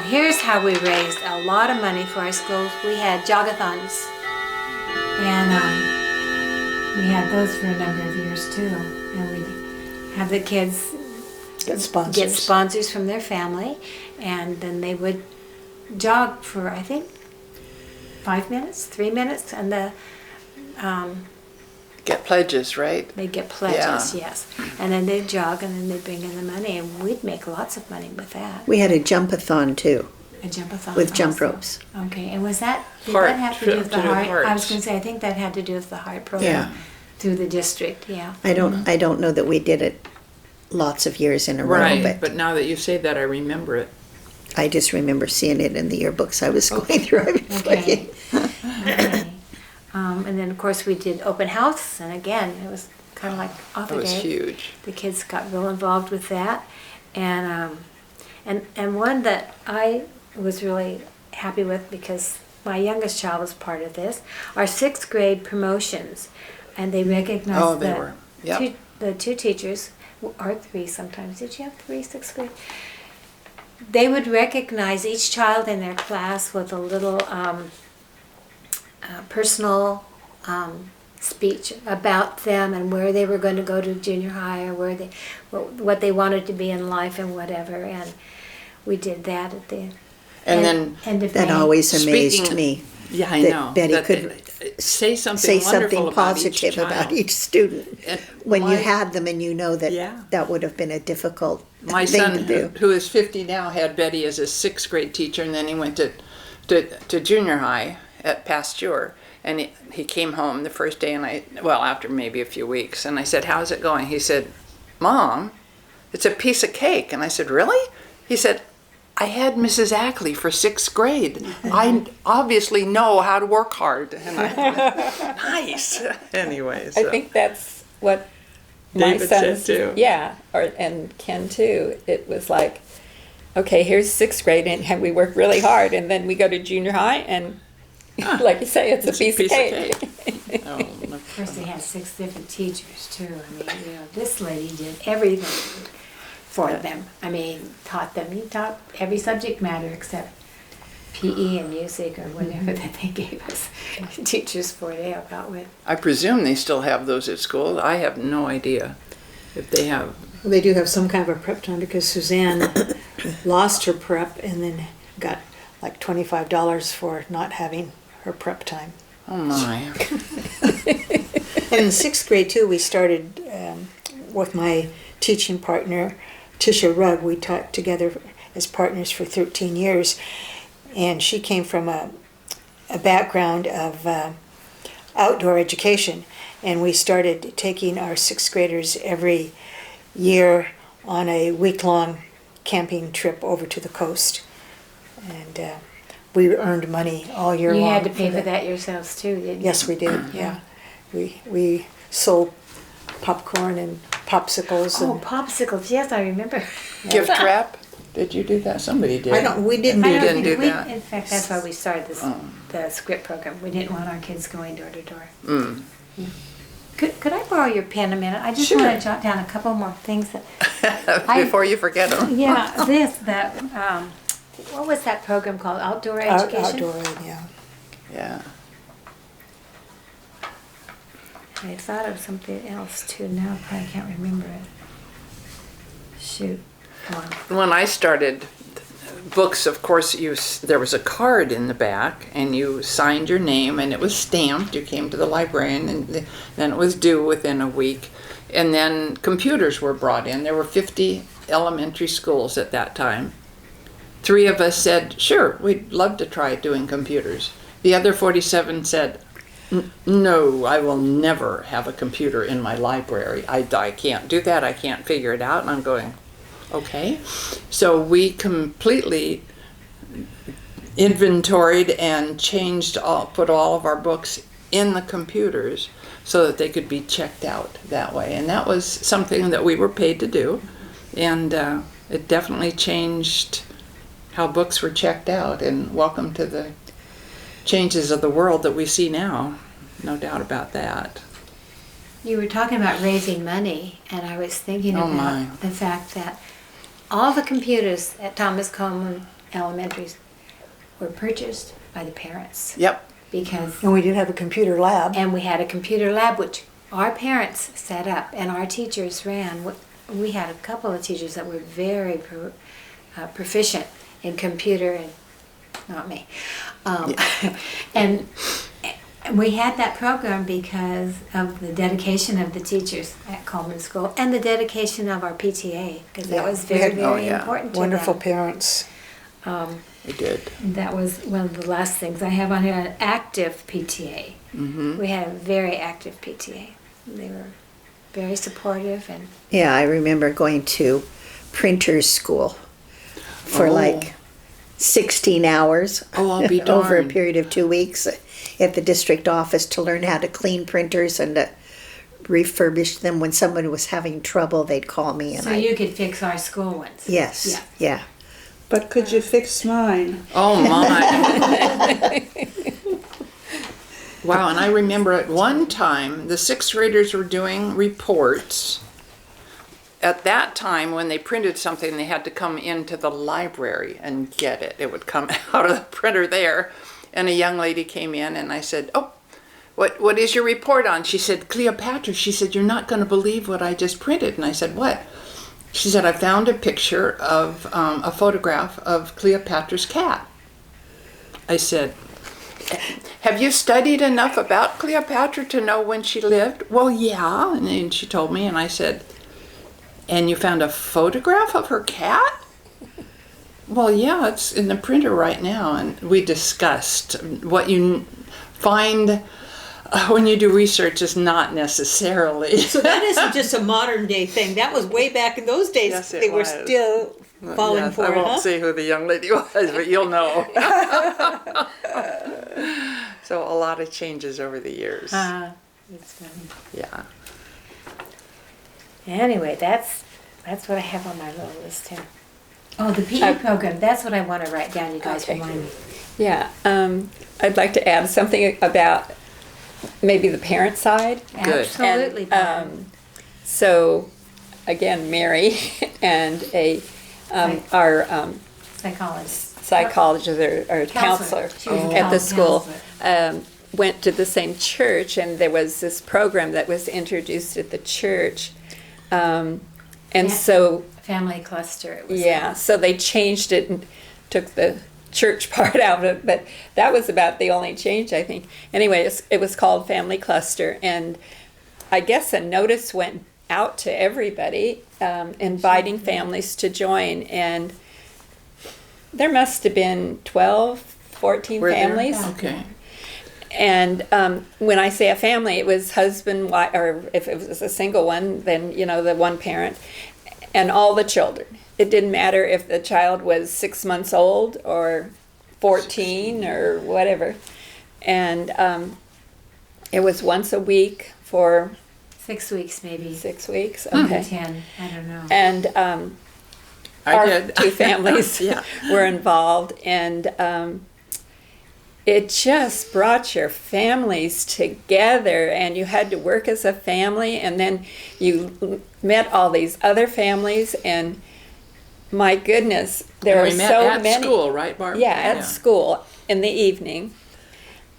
Speaker 2: Here's how we raised a lot of money for our schools. We had jogathons, and we had those for a number of years too. And we'd have the kids
Speaker 4: Get sponsors.
Speaker 2: get sponsors from their family, and then they would jog for, I think, 5 minutes, 3 minutes, and
Speaker 3: Get pledges, right?
Speaker 2: they'd get pledges,
Speaker 3: Yeah.
Speaker 2: yes. And then they'd jog, and then they'd bring in the money, and we'd make lots of money with that.
Speaker 5: We had a jump-a-thon too,
Speaker 2: A jump-a-thon
Speaker 5: with jump
Speaker 2: also.
Speaker 5: ropes.
Speaker 2: Okay, and was that, did
Speaker 3: Heart,
Speaker 2: that have to do with the
Speaker 3: to do with
Speaker 2: heart? I was
Speaker 3: hearts.
Speaker 2: going to say, I think that had to do with the heart program
Speaker 5: Yeah.
Speaker 2: through the district, yeah.
Speaker 5: I don't know that we did it lots of years in a row,
Speaker 3: Right,
Speaker 5: but
Speaker 3: now that you say that, I remember it.
Speaker 5: I just remember seeing it in the yearbooks I was going through. I was
Speaker 2: Okay.
Speaker 5: like,
Speaker 2: Okay. And then, of course, we did open house, and again, it was kind of like
Speaker 3: It
Speaker 2: author
Speaker 3: was
Speaker 2: day.
Speaker 3: huge.
Speaker 2: The kids got real involved with that, and one that I was really happy with because my youngest child was part of this. Our 6th grade promotions, and they recognized
Speaker 3: Oh, they were. Yep.
Speaker 2: the two teachers, or 3 sometimes. Did you have 3 6th grade? They would recognize each child in their class with a little personal speech about them and where they were going to go to junior high or what they wanted to be in life and whatever. And we did that at the end of
Speaker 5: that
Speaker 2: May.
Speaker 5: always amazed
Speaker 3: Speaking-
Speaker 5: me.
Speaker 3: Yeah, I
Speaker 5: that
Speaker 3: know.
Speaker 5: Betty
Speaker 3: That
Speaker 5: could
Speaker 3: say something
Speaker 5: say
Speaker 3: wonderful
Speaker 5: something
Speaker 3: about each
Speaker 5: positive
Speaker 3: child.
Speaker 5: about each student
Speaker 3: And
Speaker 5: when you
Speaker 3: my-
Speaker 5: had them and you know that
Speaker 3: Yeah.
Speaker 5: that would have been a difficult
Speaker 3: My
Speaker 5: thing
Speaker 3: son,
Speaker 5: to do.
Speaker 3: who is 50 now, had Betty as a 6th grade teacher, and then he went to junior high at Pasteur. And he came home the first day, and after maybe a few weeks, and I said, "How's it going?" He said, "Mom, it's a piece of cake." And I said, "Really?" He said, "I had Mrs. Ackley for 6th grade. I obviously know how to work hard." And nice. Anyway,
Speaker 7: I
Speaker 3: so.
Speaker 7: think that's what my
Speaker 3: David said
Speaker 7: sons,
Speaker 3: too.
Speaker 7: yeah, and Ken too. It was like, okay, here's 6th grade, and we work really hard, and then we go to junior high, and like you say, it's a piece of cake.
Speaker 3: Oh,
Speaker 2: Of course, they had 6 different teachers too. I mean, this lady did everything for them. I mean, taught them. You taught every subject matter except PE and music or whatever that they gave us teachers for to help out with.
Speaker 3: I presume they still have those at school. I have no idea if they have.
Speaker 4: Well, they do have some kind of a prep time because Suzanne lost her prep and then got like $25 for not having her prep time.
Speaker 3: Oh my.
Speaker 4: And in 6th grade too, we started with my teaching partner, Tisha Rugg. We taught together as partners for 13 years. And she came from a background of outdoor education. And we started taking our 6th graders every year on a week-long camping trip over to the coast. And we earned money all year
Speaker 2: You
Speaker 4: long.
Speaker 2: had to pay for that yourselves too, didn't you?
Speaker 4: Yes, we did, yeah. We sold popcorn and popsicles
Speaker 2: Oh,
Speaker 4: and
Speaker 2: popsicles. Yes, I remember.
Speaker 3: Gift wrap? Did you do that? Somebody did.
Speaker 4: we didn't
Speaker 2: I
Speaker 4: do
Speaker 2: don't
Speaker 3: didn't
Speaker 2: think
Speaker 3: do that.
Speaker 2: In fact, that's why we started the script program. We didn't want our kids going door to door.
Speaker 3: Mm.
Speaker 2: Could I borrow your pen a minute? I just
Speaker 3: Sure.
Speaker 2: want to jot down a couple more things that.
Speaker 3: Before you forget them.
Speaker 2: Yeah, what was that program called? Outdoor education.
Speaker 4: outdoor, yeah.
Speaker 3: Yeah.
Speaker 2: I thought of something else too. Now I probably can't remember it. Shoot. Come on.
Speaker 3: When I started books, of course, there was a card in the back, and you signed your name, and it was stamped. You came to the librarian, and then it was due within a week. And then computers were brought in. There were 50 elementary schools at that time. 3 of us said, "Sure, we'd love to try doing computers." The other 47 said, "No, I will never have a computer in my library. I can't do that. I can't figure it out." And I'm going, okay. So we completely inventoried and put all of our books in the computers so that they could be checked out that way. And that was something that we were paid to do. And it definitely changed how books were checked out, and welcome to the changes of the world that we see now. No doubt about that.
Speaker 2: You were talking about raising money, and I was thinking
Speaker 3: Oh, my.
Speaker 2: about the fact that all the computers at Thomas Coleman Elementaries were purchased by the parents.
Speaker 3: Yep.
Speaker 2: Because,
Speaker 4: And we did have a computer lab.
Speaker 2: and we had a computer lab which our parents set up and our teachers ran. We had a couple of teachers that were very proficient in computer, and not me. And we had that program because of the dedication of the teachers at Coleman School and the dedication of our PTA, because that
Speaker 4: Yeah,
Speaker 2: was
Speaker 4: we
Speaker 2: very,
Speaker 4: had-
Speaker 2: very
Speaker 3: yeah.
Speaker 2: important to
Speaker 4: Wonderful
Speaker 2: them.
Speaker 4: parents.
Speaker 3: We did.
Speaker 2: That was one of the last things I have on here, an active PTA.
Speaker 3: Mm-hmm.
Speaker 2: We had a very active PTA. They were very supportive, and
Speaker 5: Yeah, I remember going to printer's school for
Speaker 3: Oh.
Speaker 5: like 16 hours
Speaker 3: Oh, I'll be
Speaker 5: over a
Speaker 3: darned.
Speaker 5: period of 2 weeks at the district office to learn how to clean printers and to refurbish them. When someone was having trouble, they'd call me and
Speaker 2: so you could fix our school ones.
Speaker 5: Yes,
Speaker 2: Yeah.
Speaker 5: yeah.
Speaker 1: But could you fix mine?
Speaker 3: Oh my. Wow, and I remember at one time the sixth graders were doing reports. At that time, when they printed something, they had to come into the library and get it. It would come out of the printer there. And a young lady came in and I said, "Oh, what is your report on?" She said, "Cleopatra." She said, "You're not going to believe what I just printed." And I said, "What?" She said, "I found a picture of a photograph of Cleopatra's cat." I said, "Have you studied enough about Cleopatra to know when she lived?" "Well, yeah." And then she told me, and I said, "And you found a photograph of her cat?" "Well, yeah, it's in the printer right now." And we discussed what you find when you do research is not necessarily.
Speaker 4: So that isn't just a modern day thing. That was way back in those days.
Speaker 3: Yes, it
Speaker 4: they were
Speaker 3: was.
Speaker 4: still falling
Speaker 3: Yes,
Speaker 4: for
Speaker 3: I
Speaker 4: it,
Speaker 3: won't
Speaker 4: huh?
Speaker 3: say who the young lady was, but you'll know. So a lot of changes over the years.
Speaker 2: It's funny.
Speaker 3: Yeah.
Speaker 2: Anyway, that's what I have on my little list here. Oh, the PE program. That's what I want to write down. You guys
Speaker 7: Okay.
Speaker 2: remind me.
Speaker 7: Yeah, I'd like to add something about maybe the parent side.
Speaker 3: Good.
Speaker 2: Absolutely.
Speaker 7: And,
Speaker 2: Pam.
Speaker 7: So, again, Mary and our
Speaker 2: Psychologist.
Speaker 7: psychologist or counselor
Speaker 2: She was a
Speaker 7: at the school
Speaker 2: counselor.
Speaker 7: went to the same church, and there was this program that was introduced at the church. And
Speaker 2: Yeah.
Speaker 7: so,
Speaker 2: Family cluster. It was
Speaker 7: yeah, so they changed it and took the church part out of it, but that was about the only change, I think. Anyway, it was called Family Cluster, and I guess a notice went out to everybody, inviting families to join, and there must have been 12, 14
Speaker 3: Were there?
Speaker 7: families.
Speaker 3: Okay.
Speaker 7: And when I say a family, it was husband, wife, or if it was a single one, then, the one parent, and all the children. It didn't matter if the child was 6 months old or 14 or whatever. And it was once a week for
Speaker 2: 6 weeks, maybe.
Speaker 7: 6 weeks.
Speaker 2: Maybe
Speaker 7: Okay.
Speaker 2: 10. I don't know.
Speaker 7: And
Speaker 3: I
Speaker 7: our
Speaker 3: did.
Speaker 7: two families
Speaker 3: Yeah.
Speaker 7: were involved, and it just brought your families together, and you had to work as a family, and then you met all these other families, and my goodness, there
Speaker 3: And
Speaker 7: were
Speaker 3: we met
Speaker 7: so
Speaker 3: at
Speaker 7: many.
Speaker 3: school, right, Barb?
Speaker 7: Yeah, at school in the evening.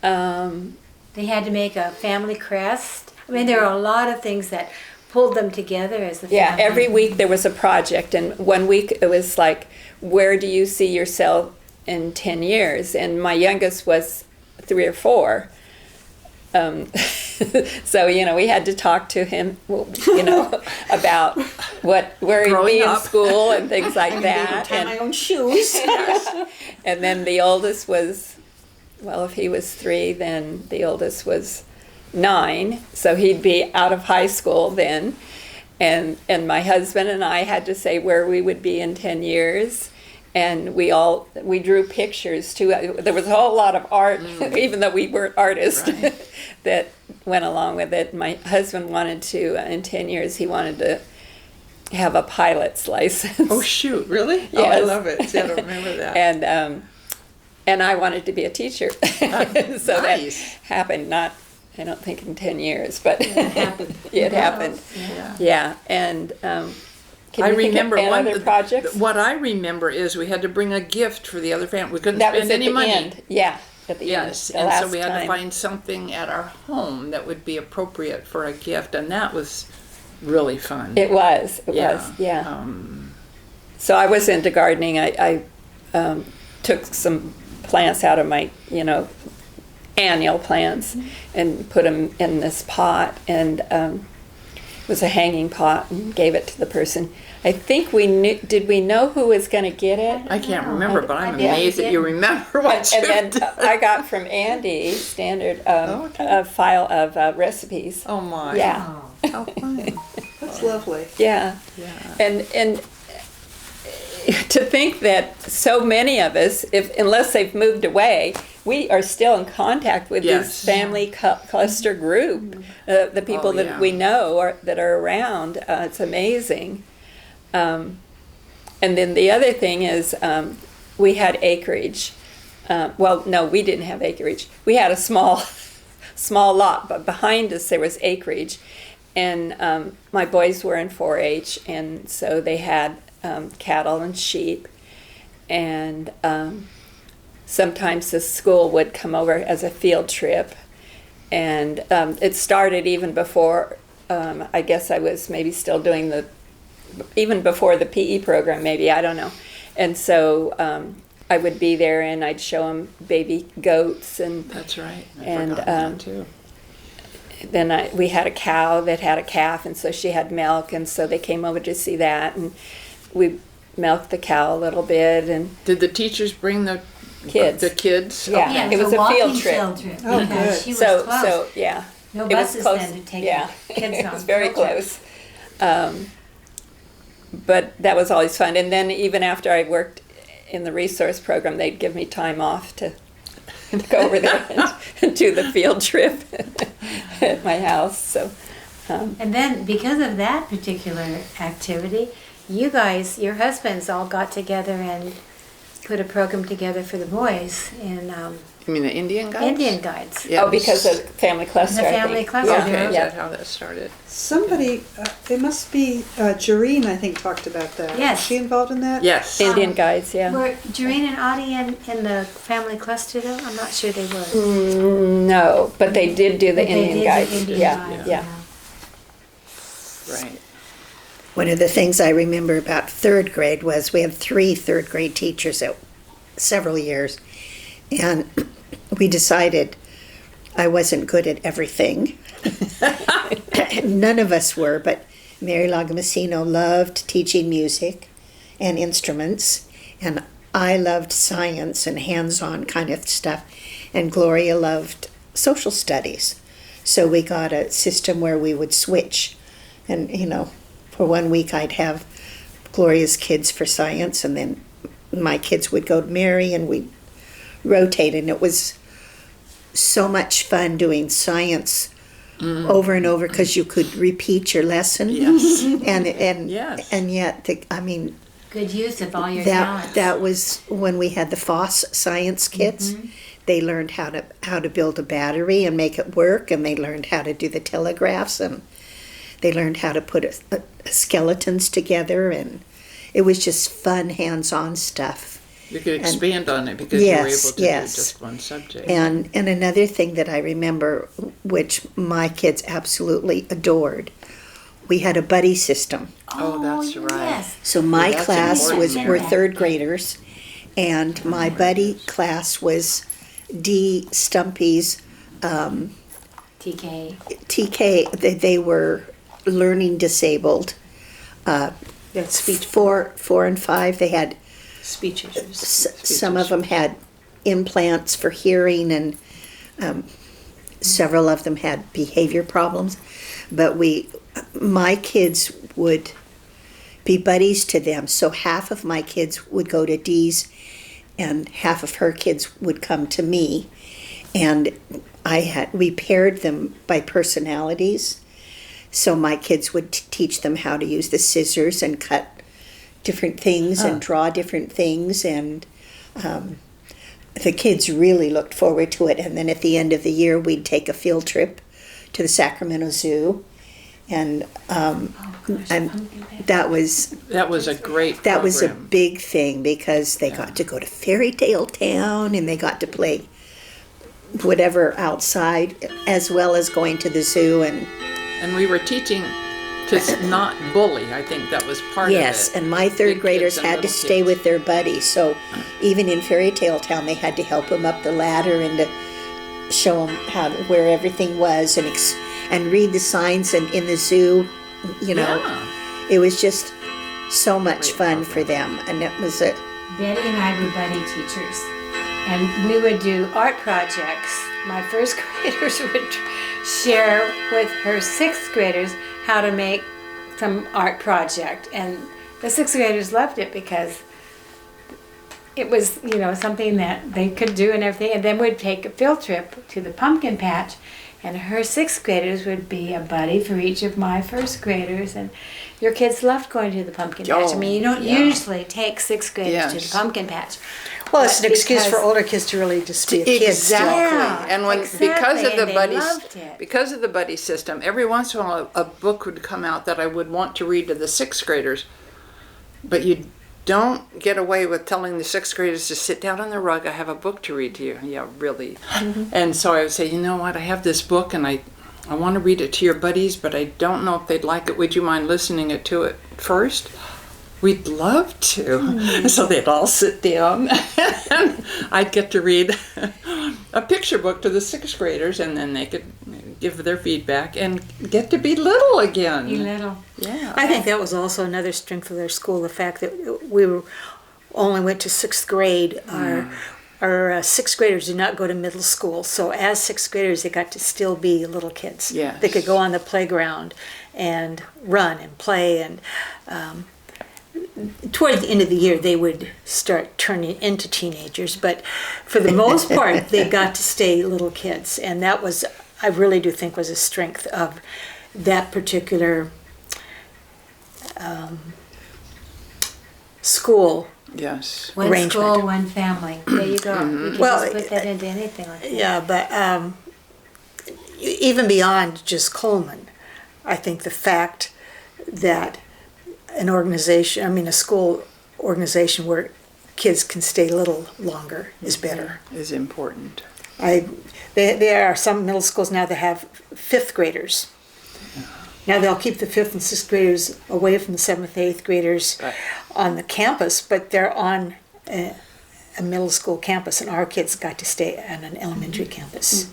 Speaker 2: They had to make a family crest. I mean, there were a lot of things that pulled them together as a family.
Speaker 7: Yeah, every week there was a project, and one week it was like, where do you see yourself in 10 years? And my youngest was 3 or 4. So, we had to talk to him, about where he'd
Speaker 3: Growing
Speaker 7: be in
Speaker 3: up.
Speaker 7: school and things like that.
Speaker 4: Tie
Speaker 7: And,
Speaker 4: my own shoes.
Speaker 7: and then the oldest was, well, if he was 3, then the oldest was 9. So he'd be out of high school then. And my husband and I had to say where we would be in 10 years. And we drew pictures too. There was a whole lot of art, even though we weren't artists,
Speaker 3: Right.
Speaker 7: that went along with it. My husband wanted to, in 10 years, he wanted to have a pilot's license.
Speaker 3: Oh, shoot, really? Oh, I
Speaker 7: Yes.
Speaker 3: love it. See, I don't remember that.
Speaker 7: And I wanted to be a teacher. So
Speaker 3: nice.
Speaker 7: that happened, not, I don't think in 10 years, but
Speaker 2: It happened.
Speaker 7: it happened.
Speaker 3: Yeah.
Speaker 7: Yeah, and can
Speaker 3: I
Speaker 7: you think
Speaker 3: remember
Speaker 7: of
Speaker 3: one
Speaker 7: other projects?
Speaker 3: What I remember is we had to bring a gift for the other family. We couldn't
Speaker 7: That was
Speaker 3: spend
Speaker 7: at
Speaker 3: any
Speaker 7: the
Speaker 3: money.
Speaker 7: end. Yeah, at the
Speaker 3: Yes,
Speaker 7: end. The
Speaker 3: and
Speaker 7: last
Speaker 3: so we had
Speaker 7: time.
Speaker 3: to find something at our home that would be appropriate for a gift, and that was really fun.
Speaker 7: It was. Yeah. So I was into gardening. I took some plants out of my, annual plants and put them in this pot, and it was a hanging pot, and gave it to the person. I think we knew. Did we know who was going to get it?
Speaker 3: I can't remember, but I'm
Speaker 2: Yeah.
Speaker 3: amazed that you remember what you
Speaker 7: And
Speaker 3: did.
Speaker 7: then I got from Andy Standard
Speaker 3: okay.
Speaker 7: a file of recipes.
Speaker 3: Oh my!
Speaker 7: Yeah,
Speaker 3: How fun!
Speaker 1: That's lovely.
Speaker 7: yeah.
Speaker 3: Yeah.
Speaker 7: And to think that so many of us, unless they've moved away, we are still in contact with
Speaker 3: Yes.
Speaker 7: this family cluster group, the people
Speaker 3: Oh,
Speaker 7: that
Speaker 3: yeah.
Speaker 7: we know that are around. It's amazing. And then the other thing is we had acreage. Well, no, we didn't have acreage. We had a small lot, but behind us there was acreage. And my boys were in 4-H, and so they had cattle and sheep. And sometimes the school would come over as a field trip. And it started even before, I guess I was maybe still doing even before the PE program, maybe, I don't know. And so I would be there, and I'd show them baby goats, and
Speaker 3: That's right. I
Speaker 7: And,
Speaker 3: forgot that too.
Speaker 7: then we had a cow that had a calf, and so she had milk, and so they came over to see that, and we milked the cow a little bit, and
Speaker 3: Did the teachers bring the
Speaker 7: Kids.
Speaker 3: The kids?
Speaker 7: Yeah.
Speaker 2: Yeah,
Speaker 7: It was a
Speaker 2: walking
Speaker 7: field trip.
Speaker 1: Oh,
Speaker 2: because
Speaker 1: good.
Speaker 2: She was
Speaker 7: so
Speaker 2: close.
Speaker 7: yeah,
Speaker 2: No
Speaker 7: it was
Speaker 2: buses
Speaker 7: close.
Speaker 2: then to take
Speaker 7: Yeah,
Speaker 2: kids
Speaker 7: it
Speaker 2: on
Speaker 7: was very
Speaker 2: field trips.
Speaker 7: close. But that was always fun, and then even after I worked in the resource program, they'd give me time off to go over there and do the field trip at my house. So
Speaker 2: And then because of that particular activity, you guys, your husbands all got together and put a program together for the boys in
Speaker 3: You mean the Indian guys?
Speaker 2: Indian Guides.
Speaker 3: Yes.
Speaker 7: because of family cluster.
Speaker 2: The
Speaker 7: I
Speaker 2: family
Speaker 7: think.
Speaker 2: cluster,
Speaker 3: Okay,
Speaker 2: yeah.
Speaker 3: is that how that started?
Speaker 1: Somebody, it must be Jareen, I think, talked about that.
Speaker 2: Yes.
Speaker 1: Is she involved in that?
Speaker 3: Yes.
Speaker 7: Indian guides, yeah.
Speaker 2: Were Jareen and Audie in the family cluster though? I'm not sure they were.
Speaker 7: No, but they did do the
Speaker 2: But they
Speaker 7: Indian
Speaker 2: did the
Speaker 7: guides.
Speaker 2: Indian
Speaker 7: Yeah,
Speaker 2: Guides,
Speaker 7: yeah.
Speaker 3: Right.
Speaker 5: One of the things I remember about third grade was we had 3 third grade teachers at several years, and we decided I wasn't good at everything. None of us were, but Mary Lagamasino loved teaching music and instruments, and I loved science and hands-on kind of stuff, and Gloria loved social studies. So we got a system where we would switch, and for 1 week I'd have Gloria's kids for science, and then my kids would go to Mary, and we'd rotate, and it was so much fun doing science over and over because you could repeat your lesson.
Speaker 3: Yes.
Speaker 5: and
Speaker 3: Yes.
Speaker 5: and yet
Speaker 2: Good use of all your
Speaker 5: that
Speaker 2: talents.
Speaker 5: that was when we had the FOSS science kits. They learned how to build a battery and make it work, and they learned how to do the telegraphs, and they learned how to put skeletons together, and it was just fun hands-on stuff.
Speaker 3: You could
Speaker 5: And-
Speaker 3: expand on it because you were
Speaker 5: Yes,
Speaker 3: able to
Speaker 5: yes.
Speaker 3: do just one subject.
Speaker 5: And another thing that I remember, which my kids absolutely adored, we had a buddy system.
Speaker 3: Oh, that's right.
Speaker 2: Yes.
Speaker 5: So my
Speaker 3: That's
Speaker 5: class
Speaker 3: important.
Speaker 5: were third graders, and my buddy class was D. Stumpy's
Speaker 2: TK.
Speaker 5: TK. They were learning disabled.
Speaker 1: Speech.
Speaker 5: 4 and 5. They had
Speaker 1: Speech issues.
Speaker 5: some of them had implants for hearing, and several of them had behavior problems. But my kids would be buddies to them. So half of my kids would go to Dee's, and half of her kids would come to me, and we paired them by personalities. So my kids would teach them how to use the scissors and cut different things and draw different things, and the kids really looked forward to it. And then at the end of the year, we'd take a field trip to the Sacramento Zoo, and that was
Speaker 3: a great
Speaker 5: that was a
Speaker 3: program.
Speaker 5: big thing, because they got to go to Fairy Tale Town, and they got to play whatever outside, as well as going to the zoo. And
Speaker 3: we were teaching to not bully. I think that was part
Speaker 5: yes,
Speaker 3: of it.
Speaker 5: and my third
Speaker 3: Big
Speaker 5: graders
Speaker 3: kids and
Speaker 5: had to
Speaker 3: little
Speaker 5: stay
Speaker 3: kids.
Speaker 5: with their buddies. So even in Fairy Tale Town, they had to help them up the ladder and to show them where everything was, and read the signs. And in the zoo, you know,
Speaker 3: Yeah.
Speaker 5: it was just so much fun for them. And it was a
Speaker 2: Betty and I were buddy teachers, and we would do art projects. My first graders would share with her sixth graders how to make some art project, and the sixth graders loved it because it was, you know, something that they could do and everything. And then we'd take a field trip to the pumpkin patch, and her sixth graders would be a buddy for each of my first graders. And your kids loved going to the pumpkin patch. I mean, you don't usually take sixth graders to
Speaker 3: Yes.
Speaker 2: the pumpkin patch.
Speaker 4: Well, it's an
Speaker 2: But
Speaker 4: excuse for
Speaker 2: because-
Speaker 4: older kids to really just be a kid.
Speaker 3: Exactly.
Speaker 2: Yeah,
Speaker 3: And when
Speaker 2: exactly,
Speaker 3: because of the
Speaker 2: and they
Speaker 3: buddies,
Speaker 2: loved it.
Speaker 3: because of the buddy system, every once in a while a book would come out that I would want to read to the sixth graders, but you don't get away with telling the sixth graders to sit down on the rug. I have a book to read to you. Yeah, really. And so I would say, you know what? I have this book, and I want to read it to your buddies, but I don't know if they'd like it. Would you mind listening to it first? We'd love to. So they'd all sit down, and I'd get to read a picture book to the sixth graders, and then they could give their feedback and get to be little again.
Speaker 2: You little.
Speaker 3: Yeah.
Speaker 4: I think that was also another strength of their school, the fact that we only went to sixth grade. Our sixth graders did not go to middle school, so as sixth graders, they got to still be little kids.
Speaker 3: Yes.
Speaker 4: They could go on the playground and run and play, and toward the end of the year, they would start turning into teenagers. But for the most part, they got to stay little kids, and that was, I really do think, was a strength of that particular school.
Speaker 3: Yes.
Speaker 2: One
Speaker 4: Arrangement.
Speaker 2: school, one family. There you go. You can
Speaker 4: Well,
Speaker 2: just put that into anything like that.
Speaker 4: Yeah, but even beyond just Coleman, I think the fact that a school organization where kids can stay a little longer is better.
Speaker 3: Is important.
Speaker 4: There are some middle schools now that have fifth graders. Now they'll keep the fifth and sixth graders away from the seventh, eighth graders
Speaker 3: Right.
Speaker 4: on the campus, but they're on a middle school campus, and our kids got to stay on an elementary campus.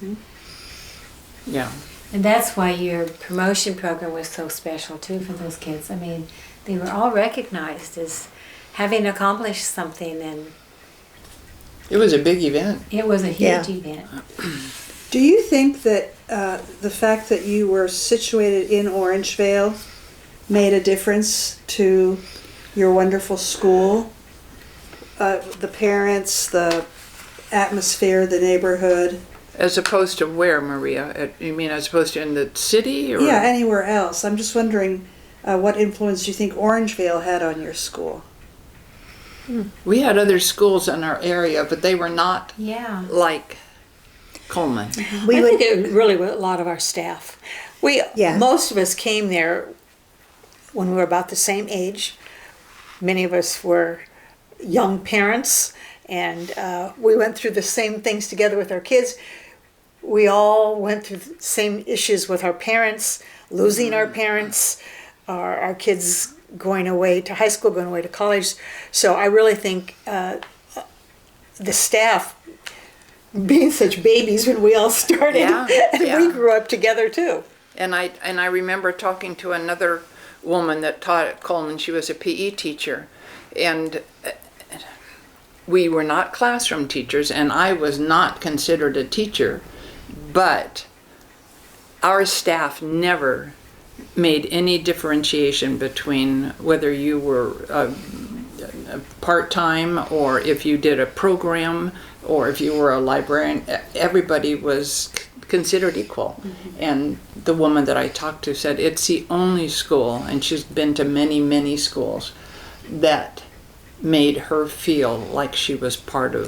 Speaker 3: Yeah.
Speaker 2: And that's why your promotion program was so special too for those kids. I mean, they were all recognized as having accomplished something, and
Speaker 3: It was a big event.
Speaker 2: it was a huge
Speaker 5: Yeah.
Speaker 2: event.
Speaker 1: Do you think that the fact that you were situated in Orangevale made a difference to your wonderful school? The parents, the atmosphere, the neighborhood?
Speaker 3: As opposed to where, Maria? You mean as opposed to in the city? Or?
Speaker 1: Yeah, anywhere else. I'm just wondering what influence do you think Orangevale had on your school?
Speaker 3: We had other schools in our area, but they were not
Speaker 2: Yeah.
Speaker 3: like Coleman.
Speaker 4: I think it really was a lot of our staff. Most of us came there when we were about the same age. Many of us were young parents, and we went through the same things together with our kids. We all went through the same issues with our parents, losing our parents, our kids going away to high school, going away to college. So I really think the staff, being such babies when we all started,
Speaker 3: Yeah,
Speaker 4: and
Speaker 3: yeah.
Speaker 4: we grew up together too.
Speaker 3: And I remember talking to another woman that taught at Coleman. She was a PE teacher, and we were not classroom teachers, and I was not considered a teacher, but our staff never made any differentiation between whether you were part-time or if you did a program or if you were a librarian. Everybody was considered equal. And the woman that I talked to said it's the only school, and she's been to many, many schools, that made her feel like she was part of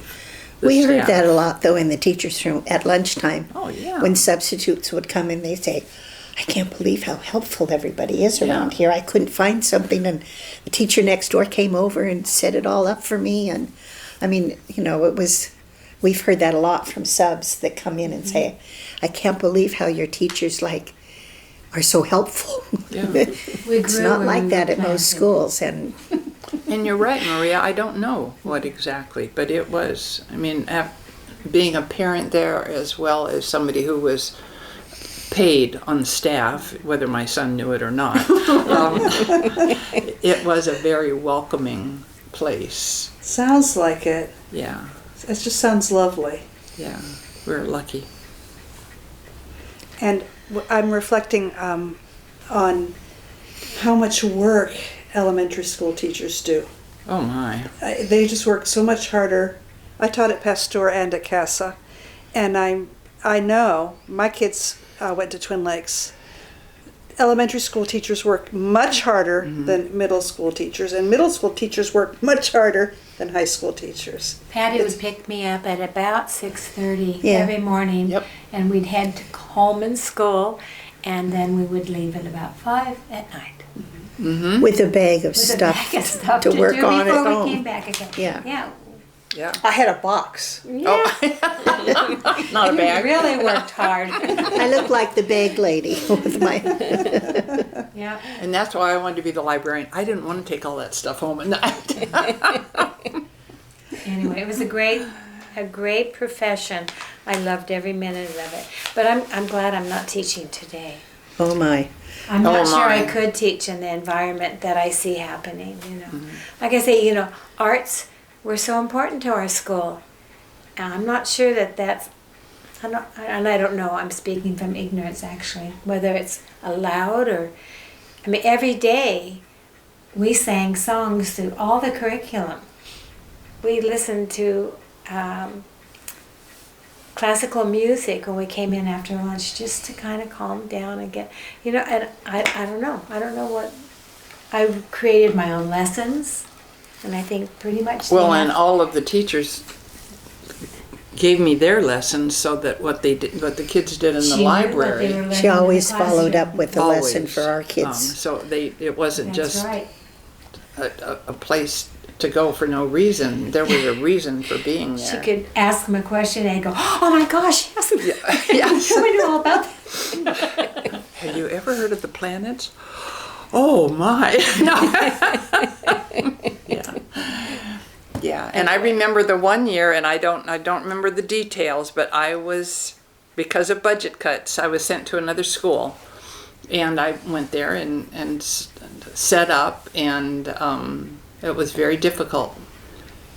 Speaker 3: the
Speaker 5: We
Speaker 3: staff.
Speaker 5: heard that a lot, though, in the teacher's room at lunchtime.
Speaker 3: Oh, yeah.
Speaker 5: When substitutes would come in, they'd say, I can't believe how helpful everybody is around here. I couldn't find something, and the teacher next door came over and set it all up for me. And I mean, you know, we've heard that a lot from subs that come in and say, I can't believe how your teachers, like, are so helpful.
Speaker 3: Yeah.
Speaker 5: It's not like that at most schools. And
Speaker 3: And you're right, Maria. I don't know what exactly, but it was, I mean, being a parent there as well as somebody who was paid on staff, whether my son knew it or not, it was a very welcoming place.
Speaker 1: Sounds like it.
Speaker 3: Yeah,
Speaker 1: It just sounds lovely.
Speaker 3: yeah, we're lucky.
Speaker 1: And I'm reflecting on how much work elementary school teachers do.
Speaker 3: Oh my.
Speaker 1: They just work so much harder. I taught at Pasteur and at Casa, and I know my kids went to Twin Lakes. Elementary school teachers work much harder than middle school teachers, and middle school teachers work much harder than high school teachers.
Speaker 2: Patty would pick me up at about 6:30
Speaker 5: Yeah.
Speaker 2: every morning,
Speaker 3: Yep.
Speaker 2: and we'd head to Coleman School, and then we would leave at about 5 at night.
Speaker 5: with a bag of
Speaker 2: With a
Speaker 5: stuff,
Speaker 2: bag of stuff
Speaker 5: to work
Speaker 2: do
Speaker 5: on at
Speaker 2: before we
Speaker 5: home.
Speaker 2: came back again.
Speaker 5: Yeah.
Speaker 2: Yeah.
Speaker 3: Yeah.
Speaker 1: I had a box.
Speaker 2: Yeah.
Speaker 3: Not a
Speaker 2: You
Speaker 3: bag.
Speaker 2: really worked hard.
Speaker 5: I look like the bag lady with my.
Speaker 2: Yeah.
Speaker 3: And that's why I wanted to be the librarian. I didn't want to take all that stuff home at night.
Speaker 2: Anyway, it was a great profession. I loved every minute of it. But I'm glad I'm not teaching today.
Speaker 5: Oh my.
Speaker 2: I'm not
Speaker 3: Oh,
Speaker 2: sure I
Speaker 3: my.
Speaker 2: could teach in the environment that I see happening, you know. Like I say, you know, arts were so important to our school. And I'm not sure that's, and I don't know, I'm speaking from ignorance actually, whether it's allowed or, I mean, every day we sang songs through all the curriculum. We listened to classical music when we came in after lunch just to kind of calm down and get, you know, and I don't know. I don't know what, I created my own lessons, and I think pretty much
Speaker 3: Well,
Speaker 2: they
Speaker 3: and
Speaker 2: have-
Speaker 3: all of the teachers gave me their lessons so that what the kids did in
Speaker 2: she
Speaker 3: the
Speaker 2: knew what they
Speaker 3: library.
Speaker 2: were learning
Speaker 5: She
Speaker 2: in the
Speaker 5: always followed
Speaker 2: classroom.
Speaker 5: up with a lesson
Speaker 3: always,
Speaker 5: for our kids.
Speaker 3: So it wasn't
Speaker 2: That's
Speaker 3: just
Speaker 2: right.
Speaker 3: a place to go for no reason. There was a reason for being there.
Speaker 2: She could ask them a question and go, "Oh my gosh, yes,
Speaker 3: Yes.
Speaker 2: we know all about that."
Speaker 3: Have you ever heard of the planets? Oh my! Yeah, yeah. And I remember the one year, and I don't remember the details, but I was, because of budget cuts, I was sent to another school, and I went there and set up, and it was very difficult,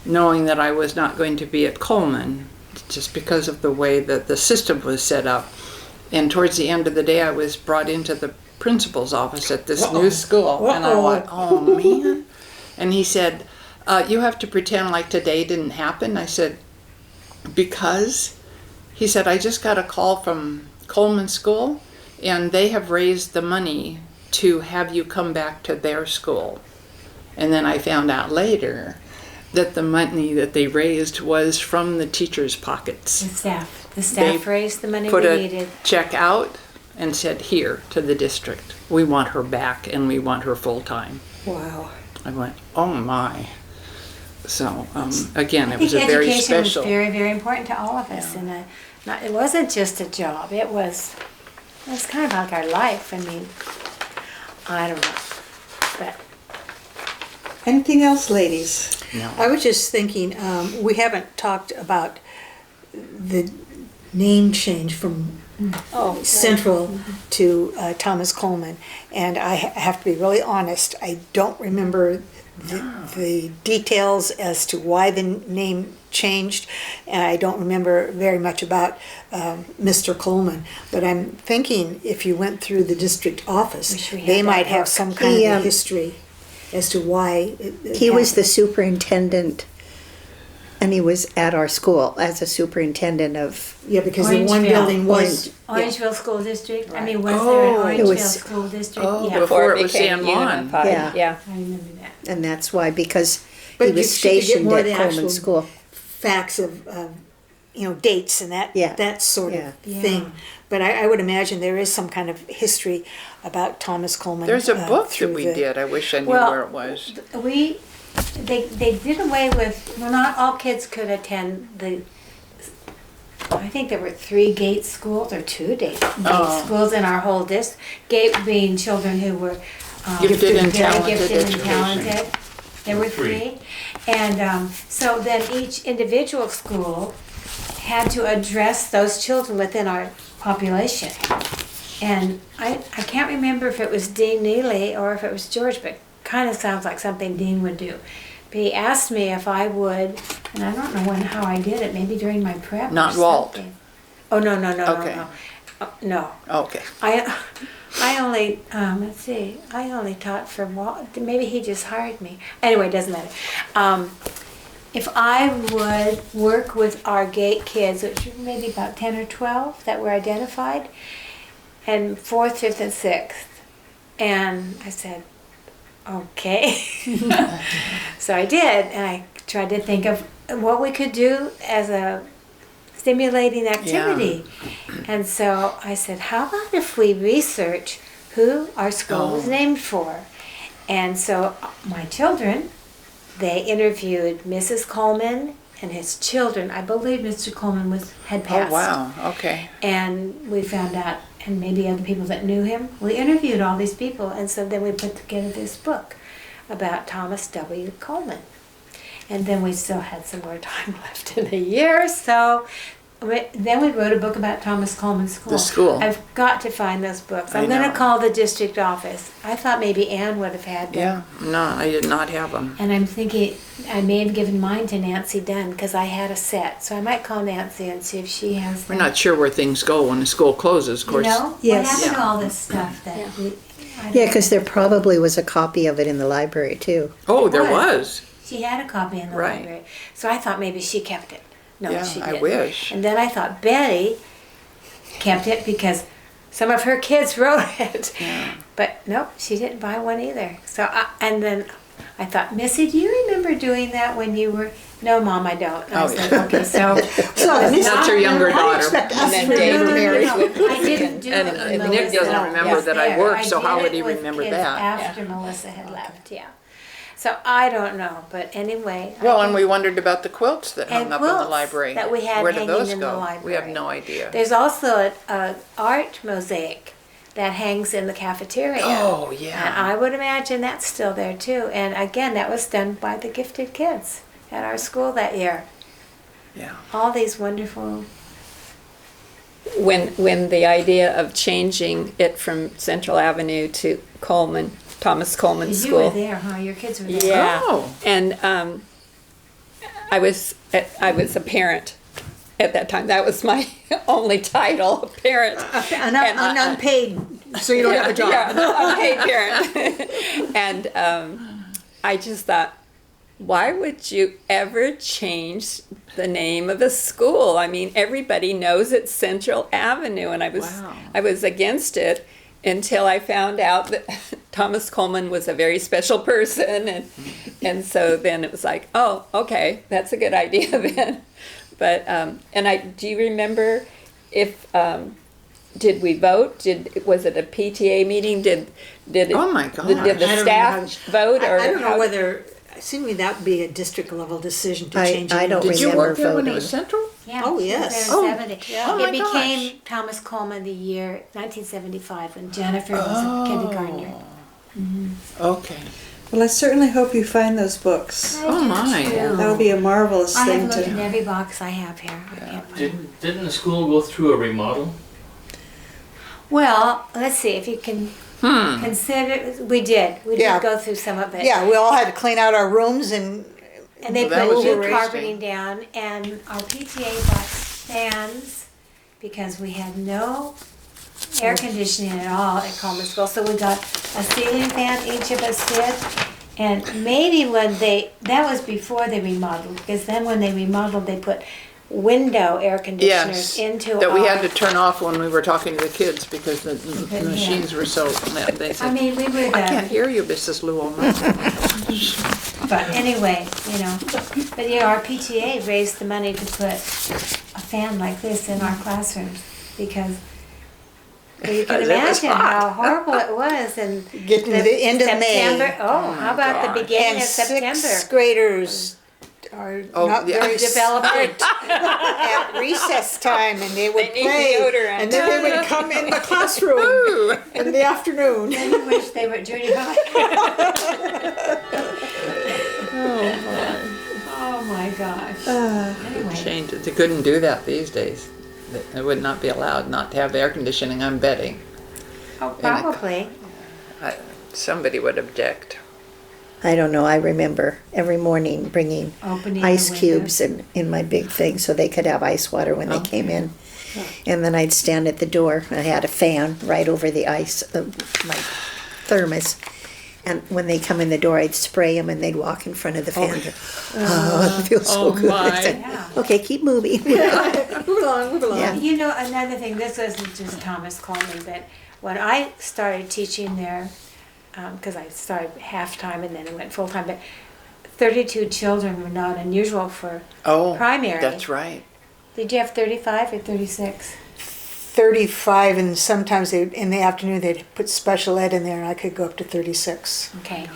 Speaker 3: knowing that I was not going to be at Coleman, just because of the way that the system was set up. And towards the end of the day, I was brought into the principal's office at this new school. And I went, oh man. And he said, you have to pretend like today didn't happen. I said, because? He said, I just got a call from Coleman School, and they have raised the money to have you come back to their school. And then I found out later that the money that they raised was from the teachers' pockets.
Speaker 2: The staff
Speaker 3: They
Speaker 2: raised the money
Speaker 3: Put
Speaker 2: we
Speaker 3: a
Speaker 2: needed.
Speaker 3: check out and said, here, to the district. We want her back, and we want her full-time.
Speaker 1: Wow.
Speaker 3: I went, oh my. So, again,
Speaker 2: I
Speaker 3: it
Speaker 2: think
Speaker 3: was a very
Speaker 2: education
Speaker 3: special.
Speaker 2: was very, very important to all of us, and it wasn't just a job. It was kind of like our life. I mean, I don't know, but
Speaker 1: Anything else, ladies?
Speaker 3: No.
Speaker 4: I was just thinking, we haven't talked about the name change from Central to Thomas Coleman, and I have to be really honest. I don't remember the details as to why the name changed, and I don't remember very much about Mr. Coleman. But I'm thinking if you went through the district office,
Speaker 2: Wish we had
Speaker 4: they
Speaker 2: that
Speaker 4: might have
Speaker 2: book.
Speaker 4: some kind
Speaker 5: He,
Speaker 4: of a history as to why it
Speaker 5: He was the
Speaker 4: happened.
Speaker 5: superintendent And he was at our school as a superintendent of,
Speaker 4: Yeah, because the one
Speaker 2: Orangevale.
Speaker 4: building was.
Speaker 2: Orangevale School District. I mean, was
Speaker 3: Oh.
Speaker 2: there an
Speaker 5: It
Speaker 2: Orangevale
Speaker 5: was-
Speaker 2: School District?
Speaker 3: oh,
Speaker 2: Yeah,
Speaker 3: before it was
Speaker 7: became
Speaker 3: San Juan.
Speaker 7: unified.
Speaker 5: Yeah.
Speaker 7: Yeah.
Speaker 2: I remember that.
Speaker 5: and that's why, because
Speaker 4: But
Speaker 5: he was
Speaker 4: she could get
Speaker 5: stationed
Speaker 4: more of
Speaker 5: at
Speaker 4: the
Speaker 5: Coleman
Speaker 4: actual
Speaker 5: School.
Speaker 4: facts of, dates and
Speaker 5: Yeah.
Speaker 4: that sort of
Speaker 2: Yeah.
Speaker 4: thing. But I would imagine there is some kind of history about Thomas Coleman.
Speaker 3: There's a book that
Speaker 4: through
Speaker 3: we
Speaker 4: the-
Speaker 3: did. I wish I knew
Speaker 2: Well,
Speaker 3: where it was.
Speaker 2: They did away with, well, not all kids could attend I think there were 3 gate schools or 2 gate schools in our whole district. Gate being children who were
Speaker 3: Gifted and
Speaker 2: very
Speaker 3: talented
Speaker 2: gifted and
Speaker 3: education.
Speaker 2: talented. There were 3. And so then each individual school had to address those children within our population. And I can't remember if it was Dean Neely or if it was George, but kind of sounds like something Dean would do. But he asked me if I would, and I don't know how I did it, maybe during my prep.
Speaker 3: Not
Speaker 2: or
Speaker 3: Walt.
Speaker 2: something. Oh, no.
Speaker 3: Okay.
Speaker 2: No.
Speaker 3: Okay.
Speaker 2: I only, let's see, I only taught for Walt. Maybe he just hired me. Anyway, it doesn't matter. If I would work with our gate kids, which were maybe about 10 or 12 that were identified, and 4th, 5th, and 6th. And I said, okay. So I did, and I tried to think of what we could do as a stimulating activity. And so I said, how about if we research who our school was named for? And so my children, they interviewed Mrs. Coleman and his children. I believe Mr. Coleman had passed.
Speaker 3: Oh, wow. Okay.
Speaker 2: And we found out, and maybe other people that knew him. We interviewed all these people, and so then we put together this book about Thomas W. Coleman. And then we still had some more time left in the year, so then we wrote a book about Thomas Coleman School.
Speaker 3: The school.
Speaker 2: I've got to find those books.
Speaker 3: I
Speaker 2: I'm going to
Speaker 3: know.
Speaker 2: call the district office. I thought maybe Ann would have had them.
Speaker 3: Yeah. No, I did not have them.
Speaker 2: And I'm thinking I may have given mine to Nancy Dunn because I had a set. So I might call Nancy and see if she has
Speaker 3: We're
Speaker 2: them.
Speaker 3: not sure where things go when the school closes, of
Speaker 2: You
Speaker 3: course.
Speaker 2: know?
Speaker 1: Yes.
Speaker 2: What happened to all this stuff that
Speaker 5: Yeah, because there probably was a copy of it in the library too.
Speaker 3: Oh, there
Speaker 2: was.
Speaker 3: was.
Speaker 2: She had a copy in the
Speaker 3: Right.
Speaker 2: library. So I thought maybe she kept it. No,
Speaker 3: Yeah,
Speaker 2: she
Speaker 3: I
Speaker 2: didn't.
Speaker 3: wish.
Speaker 2: And then I thought Betty kept it because some of her kids wrote it.
Speaker 3: Yeah.
Speaker 2: But nope, she didn't buy one either. So and then I thought, Missy, do you remember doing that when you were? No, Mom, I don't. And I
Speaker 3: Oh,
Speaker 2: said,
Speaker 3: yeah.
Speaker 2: okay, so
Speaker 3: That's her younger daughter.
Speaker 7: And then
Speaker 2: no,
Speaker 7: Dave
Speaker 2: no, no,
Speaker 7: married
Speaker 2: no.
Speaker 7: with
Speaker 2: I didn't do
Speaker 3: And
Speaker 2: it. when
Speaker 3: Nick
Speaker 2: Melissa
Speaker 3: doesn't remember
Speaker 2: was
Speaker 3: that I
Speaker 2: there.
Speaker 3: worked, so
Speaker 2: did
Speaker 3: how
Speaker 2: it
Speaker 3: would he
Speaker 2: with
Speaker 3: remember
Speaker 2: kids
Speaker 3: that?
Speaker 2: After Melissa had left, yeah. So I don't know, but anyway.
Speaker 3: Well,
Speaker 2: I
Speaker 3: and we wondered about the quilts that hung
Speaker 2: And
Speaker 3: up in the
Speaker 2: quilts
Speaker 3: library.
Speaker 2: that we had
Speaker 3: Where did
Speaker 2: hanging
Speaker 3: those
Speaker 2: in the
Speaker 3: go? We
Speaker 2: library.
Speaker 3: have no idea.
Speaker 2: There's also an art mosaic that hangs in the cafeteria.
Speaker 3: Oh,
Speaker 2: And
Speaker 3: yeah.
Speaker 2: I would imagine that's still there too. And again, that was done by the gifted kids at our school that year.
Speaker 3: Yeah.
Speaker 2: All these wonderful.
Speaker 7: when the idea of changing it from Central Avenue to Coleman, Thomas Coleman
Speaker 2: You
Speaker 7: School.
Speaker 2: were there, huh? Your kids were there.
Speaker 7: Yeah.
Speaker 3: Oh.
Speaker 7: And I was a parent at that time. That was my only title, a parent.
Speaker 4: An
Speaker 7: And I-
Speaker 4: unpaid, so you don't have a job.
Speaker 7: Yeah, unpaid parent. And I just thought, why would you ever change the name of a school? I mean, everybody knows it's Central Avenue, and I
Speaker 3: Wow.
Speaker 7: was against it until I found out that Thomas Coleman was a very special person, and so then it was like, oh, okay, that's a good idea then. But do you remember if did we vote? Was it a PTA meeting? Did
Speaker 3: Oh, my gosh.
Speaker 7: Did
Speaker 4: I
Speaker 7: the
Speaker 4: don't know
Speaker 7: staff vote or
Speaker 4: I don't know
Speaker 7: how-
Speaker 4: whether, assuming that would be a district level decision to
Speaker 5: I-
Speaker 4: change it.
Speaker 5: I don't
Speaker 4: into-
Speaker 3: Did you
Speaker 5: remember
Speaker 3: work there when it
Speaker 5: voting.
Speaker 3: was Central?
Speaker 2: Yeah,
Speaker 4: Oh,
Speaker 2: she was
Speaker 4: yes.
Speaker 2: there
Speaker 3: Oh,
Speaker 2: in 70.
Speaker 3: oh
Speaker 2: It
Speaker 3: my
Speaker 2: became
Speaker 3: gosh.
Speaker 2: Thomas Coleman the year 1975 when Jennifer was a kindergartner.
Speaker 3: Okay.
Speaker 1: Well, I certainly hope you find those books.
Speaker 3: Oh, my.
Speaker 1: That would be a marvelous
Speaker 2: I
Speaker 1: thing
Speaker 2: have looked in
Speaker 1: to.
Speaker 2: every box I have here. I can't find it.
Speaker 6: Didn't the school go through a remodel?
Speaker 2: Well, let's see if you can consider. We did. We
Speaker 4: Yeah.
Speaker 2: did go through some of it.
Speaker 4: Yeah, we all had to clean out our rooms and
Speaker 2: And they
Speaker 3: Well, that
Speaker 2: put
Speaker 3: was
Speaker 2: new
Speaker 3: interesting.
Speaker 2: carpeting down, and our PTA bought fans because we had no air conditioning at all at Coleman School. So we got a ceiling fan, each of us did, And maybe that was before they remodeled, because then when they remodeled, they put window air conditioners
Speaker 3: Yes,
Speaker 2: into
Speaker 3: that we had
Speaker 2: our-
Speaker 3: to turn off when we were talking to the kids because the
Speaker 2: hear.
Speaker 3: machines were so, they
Speaker 2: I
Speaker 3: said,
Speaker 2: mean, we were
Speaker 3: I can't
Speaker 2: the,
Speaker 3: hear you, Mrs. Llewellyn.
Speaker 2: but anyway, but our PTA raised the money to put a fan like this in our classrooms, because you can
Speaker 3: Because it was
Speaker 2: imagine
Speaker 3: hot.
Speaker 2: how horrible it was in
Speaker 4: Getting to the end of May.
Speaker 2: September. Oh,
Speaker 3: my
Speaker 2: how about
Speaker 3: gosh.
Speaker 2: the beginning
Speaker 4: And
Speaker 2: of September?
Speaker 4: sixth graders are
Speaker 3: Oh,
Speaker 4: not
Speaker 3: yeah.
Speaker 4: very
Speaker 2: Developed.
Speaker 4: at recess time, and they would
Speaker 7: They need
Speaker 4: play,
Speaker 7: deodorant.
Speaker 4: and then they would come in the classroom in the afternoon.
Speaker 2: I wish they were at junior high. Oh my gosh. Anyway,
Speaker 3: Change it. They couldn't do that these days. It would not be allowed not to have air conditioning, I'm betting.
Speaker 2: oh, probably.
Speaker 3: Somebody would object.
Speaker 5: I don't know. I remember every morning bringing
Speaker 2: Opening
Speaker 5: ice
Speaker 2: the window.
Speaker 5: cubes in my big thing so they could have ice water when they came in. And then I'd stand at the door. I had a fan right over the ice, my thermos. And when they come in the door, I'd spray them and they'd walk in front of the fan. Oh, it feels so
Speaker 3: Oh,
Speaker 5: good.
Speaker 3: my.
Speaker 5: I said,
Speaker 2: Yeah.
Speaker 5: okay, keep moving.
Speaker 4: Move along, move along.
Speaker 5: Yeah.
Speaker 2: Another thing, this wasn't just Thomas Coleman, but when I started teaching there, because I started half-time and then I went full-time, but 32 children were not unusual for
Speaker 3: Oh,
Speaker 2: primary.
Speaker 3: that's right.
Speaker 2: Did you have 35 or 36?
Speaker 4: 35, and sometimes in the afternoon they'd put special ed in there, and I could go up to 36.
Speaker 2: Okay.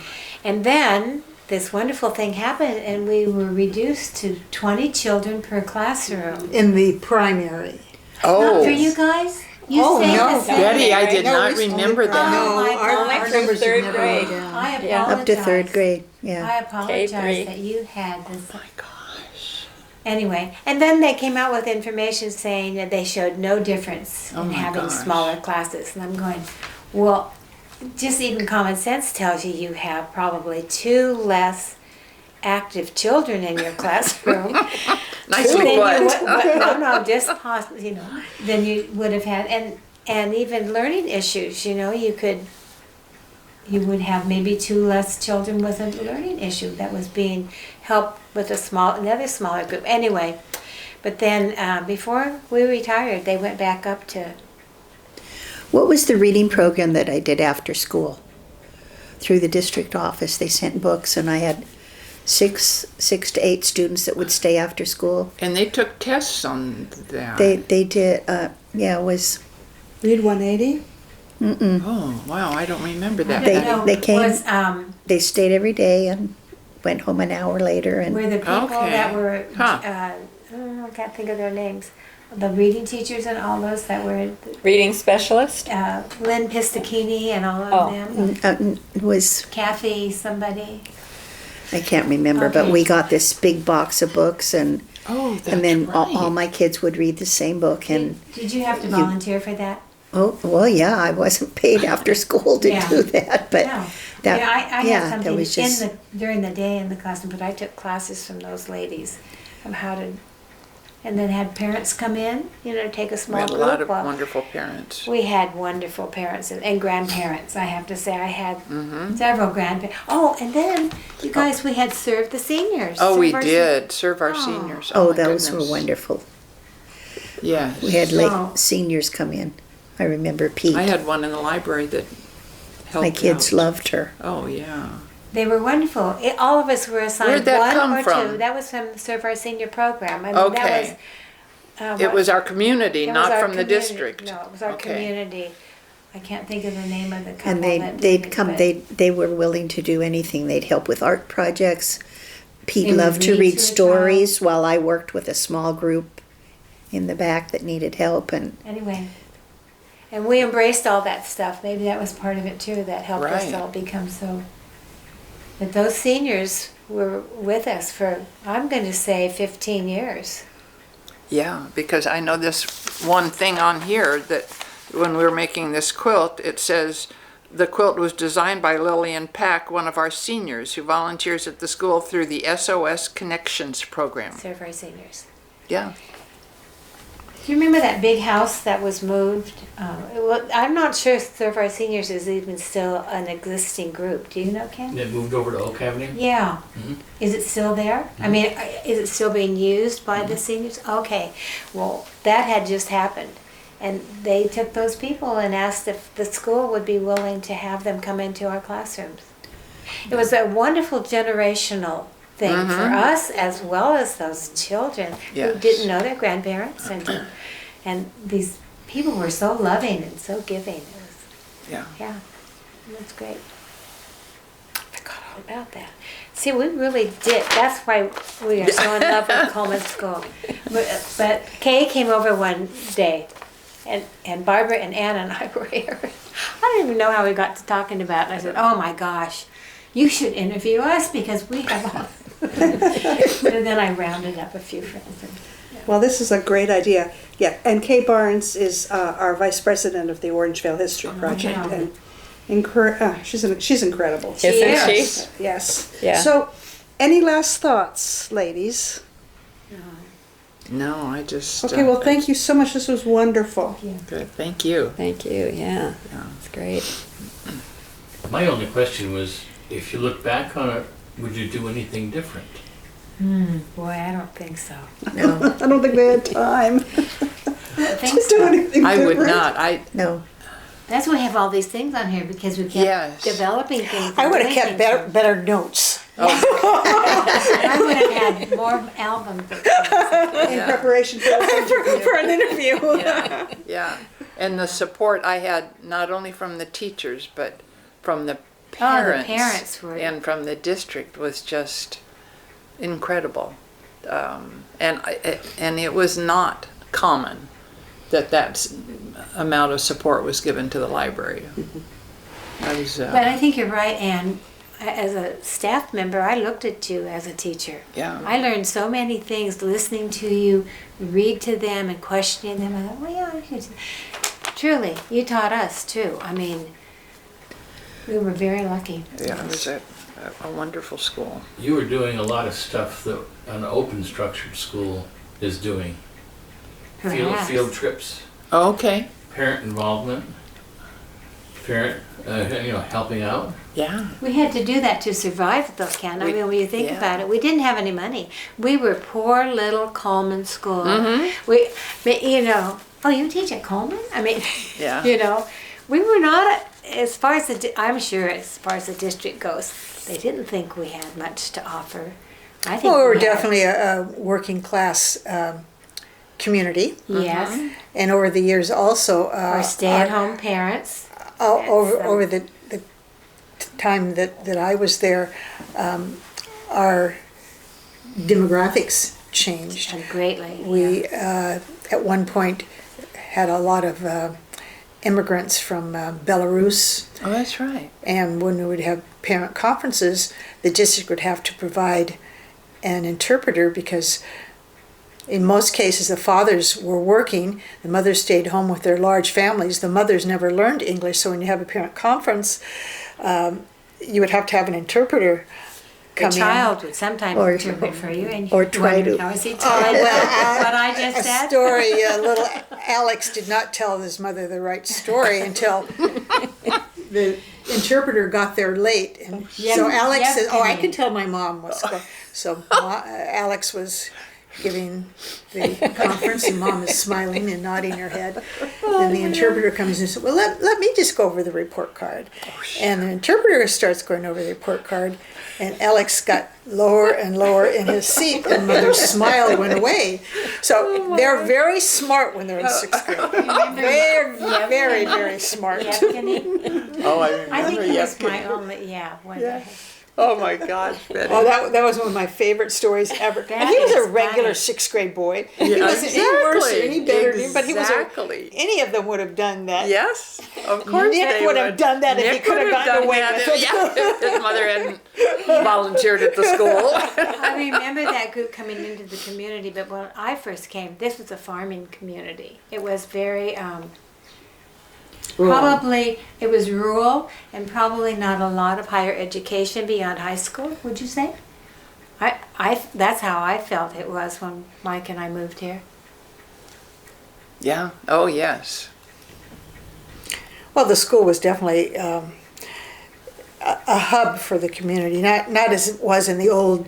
Speaker 2: And then this wonderful thing happened, and we were reduced to 20 children per classroom.
Speaker 4: In the primary.
Speaker 3: Oh.
Speaker 2: Not for you guys? You
Speaker 4: Oh,
Speaker 2: stayed
Speaker 4: no.
Speaker 2: the same?
Speaker 3: Betty, I did
Speaker 4: No,
Speaker 3: not
Speaker 4: we-
Speaker 3: remember that.
Speaker 4: No,
Speaker 2: my
Speaker 4: our,
Speaker 2: God.
Speaker 4: our
Speaker 7: Only
Speaker 4: numbers
Speaker 7: through
Speaker 4: have
Speaker 7: third
Speaker 4: never
Speaker 7: grade.
Speaker 4: gone down.
Speaker 2: I
Speaker 7: Yeah.
Speaker 2: apologize.
Speaker 5: Up to third grade, yeah.
Speaker 2: I apologize
Speaker 7: K3.
Speaker 2: that you had this.
Speaker 3: Oh my gosh.
Speaker 2: Anyway, and then they came out with information saying that they showed no difference
Speaker 3: Oh
Speaker 2: in
Speaker 3: my
Speaker 2: having
Speaker 3: gosh.
Speaker 2: smaller classes. And I'm going, well, just even common sense tells you you have probably 2 less active children in your classroom.
Speaker 3: Nicely
Speaker 2: than you
Speaker 3: put.
Speaker 2: would- no, just possibly, than you would have had. And even learning issues, you would have maybe 2 less children with a learning issue that was being helped with another smaller group. Anyway, but then before we retired, they went back up to,
Speaker 5: What was the reading program that I did after school? Through the district office, they sent books, and I had six to 8 students that would stay after school.
Speaker 3: And they took tests on that.
Speaker 5: They did, yeah, it was,
Speaker 1: Read 180?
Speaker 3: Oh, wow, I don't remember that.
Speaker 5: They-
Speaker 2: I don't know,
Speaker 5: they came-
Speaker 2: was,
Speaker 5: they stayed every day and went home an hour later, and
Speaker 2: were the people
Speaker 3: Okay.
Speaker 2: that were,
Speaker 3: Huh.
Speaker 2: I can't think of their names, the reading teachers and all those that were,
Speaker 7: Reading specialist?
Speaker 2: Lynn Pistachini and all
Speaker 7: Oh.
Speaker 2: of them,
Speaker 5: it was,
Speaker 2: Kathy somebody.
Speaker 5: I can't remember, but
Speaker 2: Okay.
Speaker 5: we got this big box of books, and
Speaker 3: Oh, that's
Speaker 5: and then
Speaker 3: right.
Speaker 5: all my kids would read the same book. And
Speaker 2: Did you have to
Speaker 5: you-
Speaker 2: volunteer for that?
Speaker 5: oh well, yeah, I wasn't paid after school to
Speaker 2: Yeah.
Speaker 5: do that, but
Speaker 2: No.
Speaker 5: that
Speaker 2: Yeah, I
Speaker 5: yeah,
Speaker 2: had
Speaker 5: that
Speaker 2: something
Speaker 5: was just
Speaker 2: during the day in the classroom, but I took classes from those ladies of how to, and then had parents come in, take a
Speaker 3: We
Speaker 2: small
Speaker 3: had a
Speaker 2: group.
Speaker 3: lot of
Speaker 2: Well,
Speaker 3: wonderful parents.
Speaker 2: we had wonderful parents and grandparents, I have to say. I had
Speaker 3: Mm-hmm.
Speaker 2: several grandparents. Oh, and then, you guys, we had served the seniors.
Speaker 3: Oh, we
Speaker 2: Serve our
Speaker 3: did serve our
Speaker 2: Oh.
Speaker 3: seniors.
Speaker 5: oh,
Speaker 3: my
Speaker 5: those
Speaker 3: goodness.
Speaker 5: were wonderful.
Speaker 3: Yes.
Speaker 5: We had
Speaker 2: So-
Speaker 5: seniors come in. I remember Pete.
Speaker 3: I had one in the library that helped
Speaker 5: My kids
Speaker 3: out.
Speaker 5: loved her.
Speaker 3: Oh, yeah.
Speaker 2: They were wonderful. All of us were assigned
Speaker 3: Where'd that
Speaker 2: one
Speaker 3: come
Speaker 2: or
Speaker 3: from?
Speaker 2: 2. That was from the Serve Our Senior program. I mean,
Speaker 3: Okay.
Speaker 2: that was.
Speaker 3: It was our community,
Speaker 2: It was
Speaker 3: not
Speaker 2: our
Speaker 3: from the
Speaker 2: community.
Speaker 3: district.
Speaker 2: No, it was our
Speaker 3: Okay.
Speaker 2: community. I can't think of the name of the couple.
Speaker 5: And
Speaker 2: that
Speaker 5: they'd
Speaker 2: did it,
Speaker 5: come.
Speaker 2: but-
Speaker 5: They were willing to do anything. They'd help with art projects. Pete
Speaker 2: They would
Speaker 5: loved to
Speaker 2: read
Speaker 5: read
Speaker 2: to a
Speaker 5: stories while I worked with a small group in the back that needed help. And
Speaker 2: Anyway, and we embraced all that stuff. Maybe that was part of it too. That helped us
Speaker 3: Right.
Speaker 2: all become so. But those seniors were with us for, I'm going to say, 15 years.
Speaker 3: Yeah, because I know this one thing on here that when we were making this quilt, it says the quilt was designed by Lillian Pack, one of our seniors who volunteers at the school through the SOS Connections program.
Speaker 2: Serve Our Seniors.
Speaker 3: Yeah.
Speaker 2: Do you remember that big house that was moved? I'm not sure if our seniors is even still an existing group. Do you know, Ken?
Speaker 6: It moved over to Oak Avenue?
Speaker 2: Yeah.
Speaker 6: Mhm.
Speaker 2: Is it still there? I mean, is it still being used by the seniors? Okay. Well, that had just happened. And they took those people and asked if the school would be willing to have them come into our classrooms. It was a wonderful generational thing for us as well as those children who
Speaker 3: Yes.
Speaker 2: didn't know their grandparents, and these people were so loving and so giving. It was,
Speaker 3: Yeah.
Speaker 2: yeah, that's great. I forgot all about that. See, we really did. That's why we are so in love with Coleman School. But Kay came over one day, and Barbara and Anna and I were here. I don't even know how we got to talking about it. I said, oh my gosh, you should interview us because we have all... And then I rounded up a few friends.
Speaker 1: Well, this is a great idea. Yeah, and Kay Barnes is our vice president of the Orangevale History Project,
Speaker 2: wow.
Speaker 1: and she's incredible.
Speaker 7: Isn't she?
Speaker 2: Cheers.
Speaker 1: Yes.
Speaker 7: Yeah.
Speaker 1: So, any last thoughts, ladies?
Speaker 3: No, I just.
Speaker 1: Okay. Well, thank you so much. This was wonderful.
Speaker 3: Good. Thank you.
Speaker 7: Thank you. Yeah, it's great.
Speaker 6: My only question was, if you look back on it, would you do anything different?
Speaker 2: Boy, I don't think so.
Speaker 5: No,
Speaker 1: I don't think they had time
Speaker 2: I think
Speaker 1: to do
Speaker 2: so.
Speaker 1: anything
Speaker 3: I would
Speaker 1: different.
Speaker 3: not.
Speaker 5: no.
Speaker 2: That's why we have all these things on here because we kept
Speaker 3: Yes.
Speaker 2: developing things.
Speaker 4: I
Speaker 2: and
Speaker 4: would have
Speaker 2: doing
Speaker 4: kept
Speaker 2: things.
Speaker 4: better notes.
Speaker 2: I would have had more albums.
Speaker 1: In
Speaker 3: Yeah.
Speaker 1: preparation for this interview.
Speaker 4: For an interview.
Speaker 3: Yeah. And the support I had not only from the teachers, but from the
Speaker 2: Oh,
Speaker 3: parents.
Speaker 2: the parents were.
Speaker 3: And from the district was just incredible. And it was not common that amount of support was given to the library. I was,
Speaker 2: But I think you're right, Anne. As a staff member, I looked at you as a teacher.
Speaker 3: yeah.
Speaker 2: I learned so many things listening to you read to them and questioning them. I thought, well, yeah, I should. Truly, you taught us too. I mean, we were very lucky.
Speaker 3: Yeah, it was a wonderful school.
Speaker 6: You were doing a lot of stuff that an open structured school is doing.
Speaker 2: Perhaps.
Speaker 6: Field trips,
Speaker 3: Oh, okay.
Speaker 6: parent involvement, helping out.
Speaker 2: Yeah. We had to do that to survive, though, Ken. I mean, when you think
Speaker 3: yeah.
Speaker 2: about it, we didn't have any money. We were poor little Coleman school.
Speaker 3: Mm-hmm.
Speaker 2: Oh, you teach at Coleman? I mean,
Speaker 3: Yeah.
Speaker 2: We were not, as far as I'm sure as far as the district goes, they didn't think we had much to offer. I think
Speaker 4: Well, we were
Speaker 2: had-
Speaker 4: definitely a working class community.
Speaker 2: Yes.
Speaker 4: And over the years also.
Speaker 2: Or stay-at-home parents.
Speaker 4: Over the time that I was there, our demographics changed.
Speaker 2: And greatly.
Speaker 4: We, at one point, had a lot of immigrants from Belarus,
Speaker 3: Oh, that's right.
Speaker 4: and when we would have parent conferences, the district would have to provide an interpreter because in most cases the fathers were working, the mothers stayed home with their large families. The mothers never learned English, so when you have a parent conference, you would have to have an interpreter
Speaker 2: The
Speaker 4: come
Speaker 2: child would sometimes
Speaker 5: Or-
Speaker 2: interpret for you. And
Speaker 5: or
Speaker 2: you
Speaker 5: try
Speaker 2: wondered,
Speaker 5: to.
Speaker 2: how is he telling what I just
Speaker 4: a
Speaker 2: said?
Speaker 4: story. Little Alex did not tell his mother the right story until the interpreter got there late, and so Alex said, "Oh, I can tell my mom what's going." So Alex was giving the conference, and Mom is smiling and nodding her head. Then the interpreter comes and says, "Well, let me just go over the report card." And the interpreter starts going over the report card, and Alex got lower and lower in his seat, and Mother's smile went away. So they're very smart when they're in sixth grade. They're very, very smart.
Speaker 2: Yevgeny?
Speaker 3: Oh, I
Speaker 2: I think
Speaker 3: remember.
Speaker 2: he was
Speaker 3: Yevgeny.
Speaker 2: my only, yeah.
Speaker 3: Oh my gosh, Betty.
Speaker 4: Oh, that was one of my favorite stories ever.
Speaker 2: That
Speaker 4: And he was a
Speaker 2: is
Speaker 4: regular
Speaker 2: funny.
Speaker 4: sixth grade boy.
Speaker 3: Yeah,
Speaker 4: He wasn't any worse or
Speaker 3: exactly.
Speaker 4: any better, than me, but he was
Speaker 3: Exactly.
Speaker 4: any of them would have done that.
Speaker 3: Yes, of course
Speaker 4: Nick
Speaker 3: they
Speaker 4: would have done that if he
Speaker 3: Nick
Speaker 4: could have
Speaker 3: would
Speaker 4: gotten
Speaker 3: done
Speaker 4: away
Speaker 3: that
Speaker 4: with
Speaker 3: if-
Speaker 4: it.
Speaker 3: Yeah, if his mother hadn't volunteered at the school.
Speaker 2: I remember that group coming into the community, but when I first came, this was a farming community. It was very, probably, it was rural and probably not a lot of higher education beyond high school, would you say? That's how I felt it was when Mike and I moved here.
Speaker 3: Yeah. Oh, yes.
Speaker 4: Well, the school was definitely a hub for the community, not as it was in the old,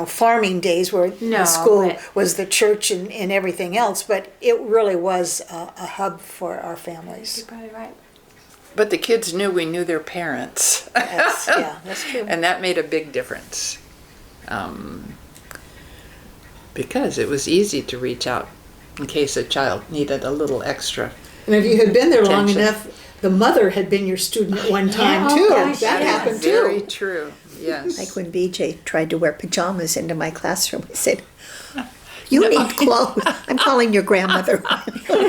Speaker 4: farming days where
Speaker 2: No,
Speaker 4: the school
Speaker 2: but-
Speaker 4: was the church and everything else, but it really was a hub for our families.
Speaker 2: You're probably right.
Speaker 3: But the kids knew we knew their parents.
Speaker 4: Yeah, that's true.
Speaker 3: And that made a big difference. Because it was easy to reach out in case a child needed a little extra.
Speaker 4: And if you had been there long
Speaker 3: Attention.
Speaker 4: enough, the mother had been your student at one time
Speaker 2: oh
Speaker 4: too.
Speaker 2: gosh,
Speaker 4: That
Speaker 2: yes.
Speaker 4: happened
Speaker 3: Very
Speaker 4: too.
Speaker 3: true. Yes.
Speaker 5: Like when BJ tried to wear pajamas into my classroom, I said, "You need clothes." I'm calling your grandmother.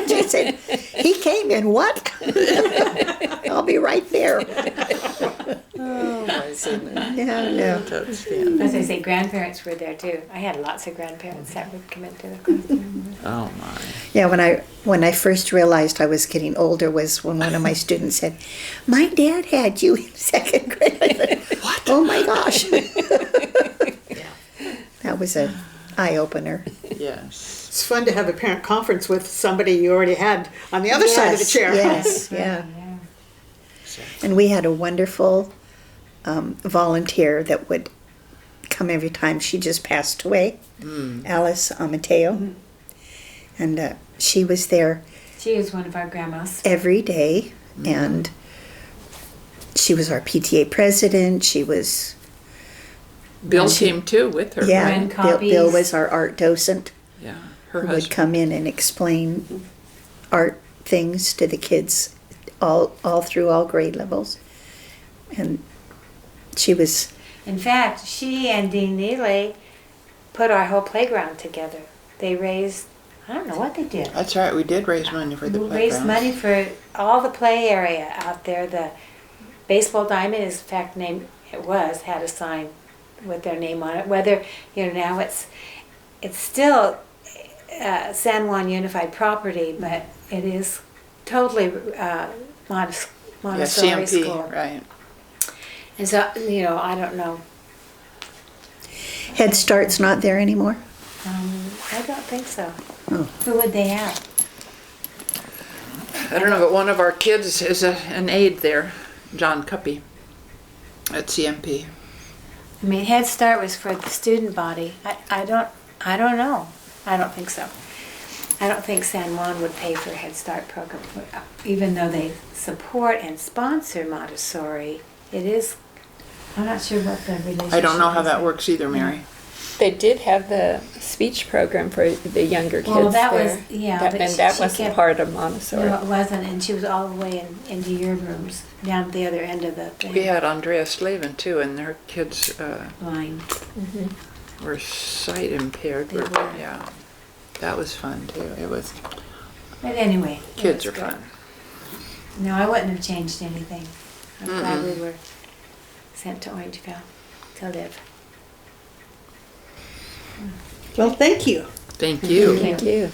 Speaker 5: She said, "He came in what?" I'll be right there.
Speaker 3: Oh my goodness.
Speaker 5: Yeah, no.
Speaker 3: That's fantastic.
Speaker 2: As I say, grandparents were there too. I had lots of grandparents that would come into the classroom.
Speaker 3: Oh my.
Speaker 5: Yeah, when I first realized I was getting older was when one of my students said, "My dad had you in second grade." I said, "What? Oh my gosh." That was an eye opener.
Speaker 3: Yes.
Speaker 4: It's fun to have a parent conference with somebody you already had on the other side of the chair.
Speaker 5: Yes, yeah. And we had a wonderful volunteer that would come every time. She just passed away, Alice Amateo. And she was there
Speaker 2: She was one of our grandmas.
Speaker 5: every day, and she was our PTA president. She was,
Speaker 3: Bill came too with her.
Speaker 5: yeah,
Speaker 2: Ran
Speaker 5: Bill
Speaker 2: copies.
Speaker 5: was our art docent.
Speaker 3: Yeah. Her
Speaker 5: Who would
Speaker 3: husband.
Speaker 5: come in and explain art things to the kids all through all grade levels. And she was,
Speaker 2: In fact, she and Dean Neely put our whole playground together. They raised, I don't know what they did.
Speaker 3: That's right. We did raise money for the
Speaker 2: We
Speaker 3: playground.
Speaker 2: raised money for all the play area out there. The baseball diamond is in fact named, had a sign with their name on it. Whether, now it's still San Juan Unified Property, but it is totally Montessori
Speaker 3: Yeah, CMP,
Speaker 2: school.
Speaker 3: right.
Speaker 2: And so, I don't know.
Speaker 5: Head Start's not there anymore.
Speaker 2: I don't think so.
Speaker 5: Oh.
Speaker 2: Who would they have?
Speaker 3: I don't know, but one of our kids is an aide there, John Cuppy, at CMP.
Speaker 2: I mean, Head Start was for the student body. I don't know. I don't think so. I don't think San Juan would pay for a Head Start program, even though they support and sponsor Montessori. It is. I'm not sure what the relationship.
Speaker 3: I don't know how
Speaker 2: is
Speaker 3: that
Speaker 2: there.
Speaker 3: works either, Mary.
Speaker 7: They did have the speech program for the younger kids.
Speaker 2: Well, that
Speaker 7: there.
Speaker 2: was yeah,
Speaker 7: That,
Speaker 2: but
Speaker 7: and that
Speaker 2: she
Speaker 7: wasn't
Speaker 2: kept-
Speaker 7: part of Montessori.
Speaker 2: No, it wasn't, and she was all the way into your rooms, down at the other end of the thing.
Speaker 3: We had Andrea Slavin too, and their kids
Speaker 2: Line.
Speaker 3: were sight impaired.
Speaker 2: They were.
Speaker 3: Yeah, that was fun too. It was.
Speaker 2: But anyway, it
Speaker 3: Kids are
Speaker 2: was good.
Speaker 3: fun.
Speaker 2: No, I wouldn't have changed anything. I'm glad we were sent to Orangevale to live.
Speaker 1: Well, thank you.
Speaker 3: Thank you.
Speaker 7: Thank you.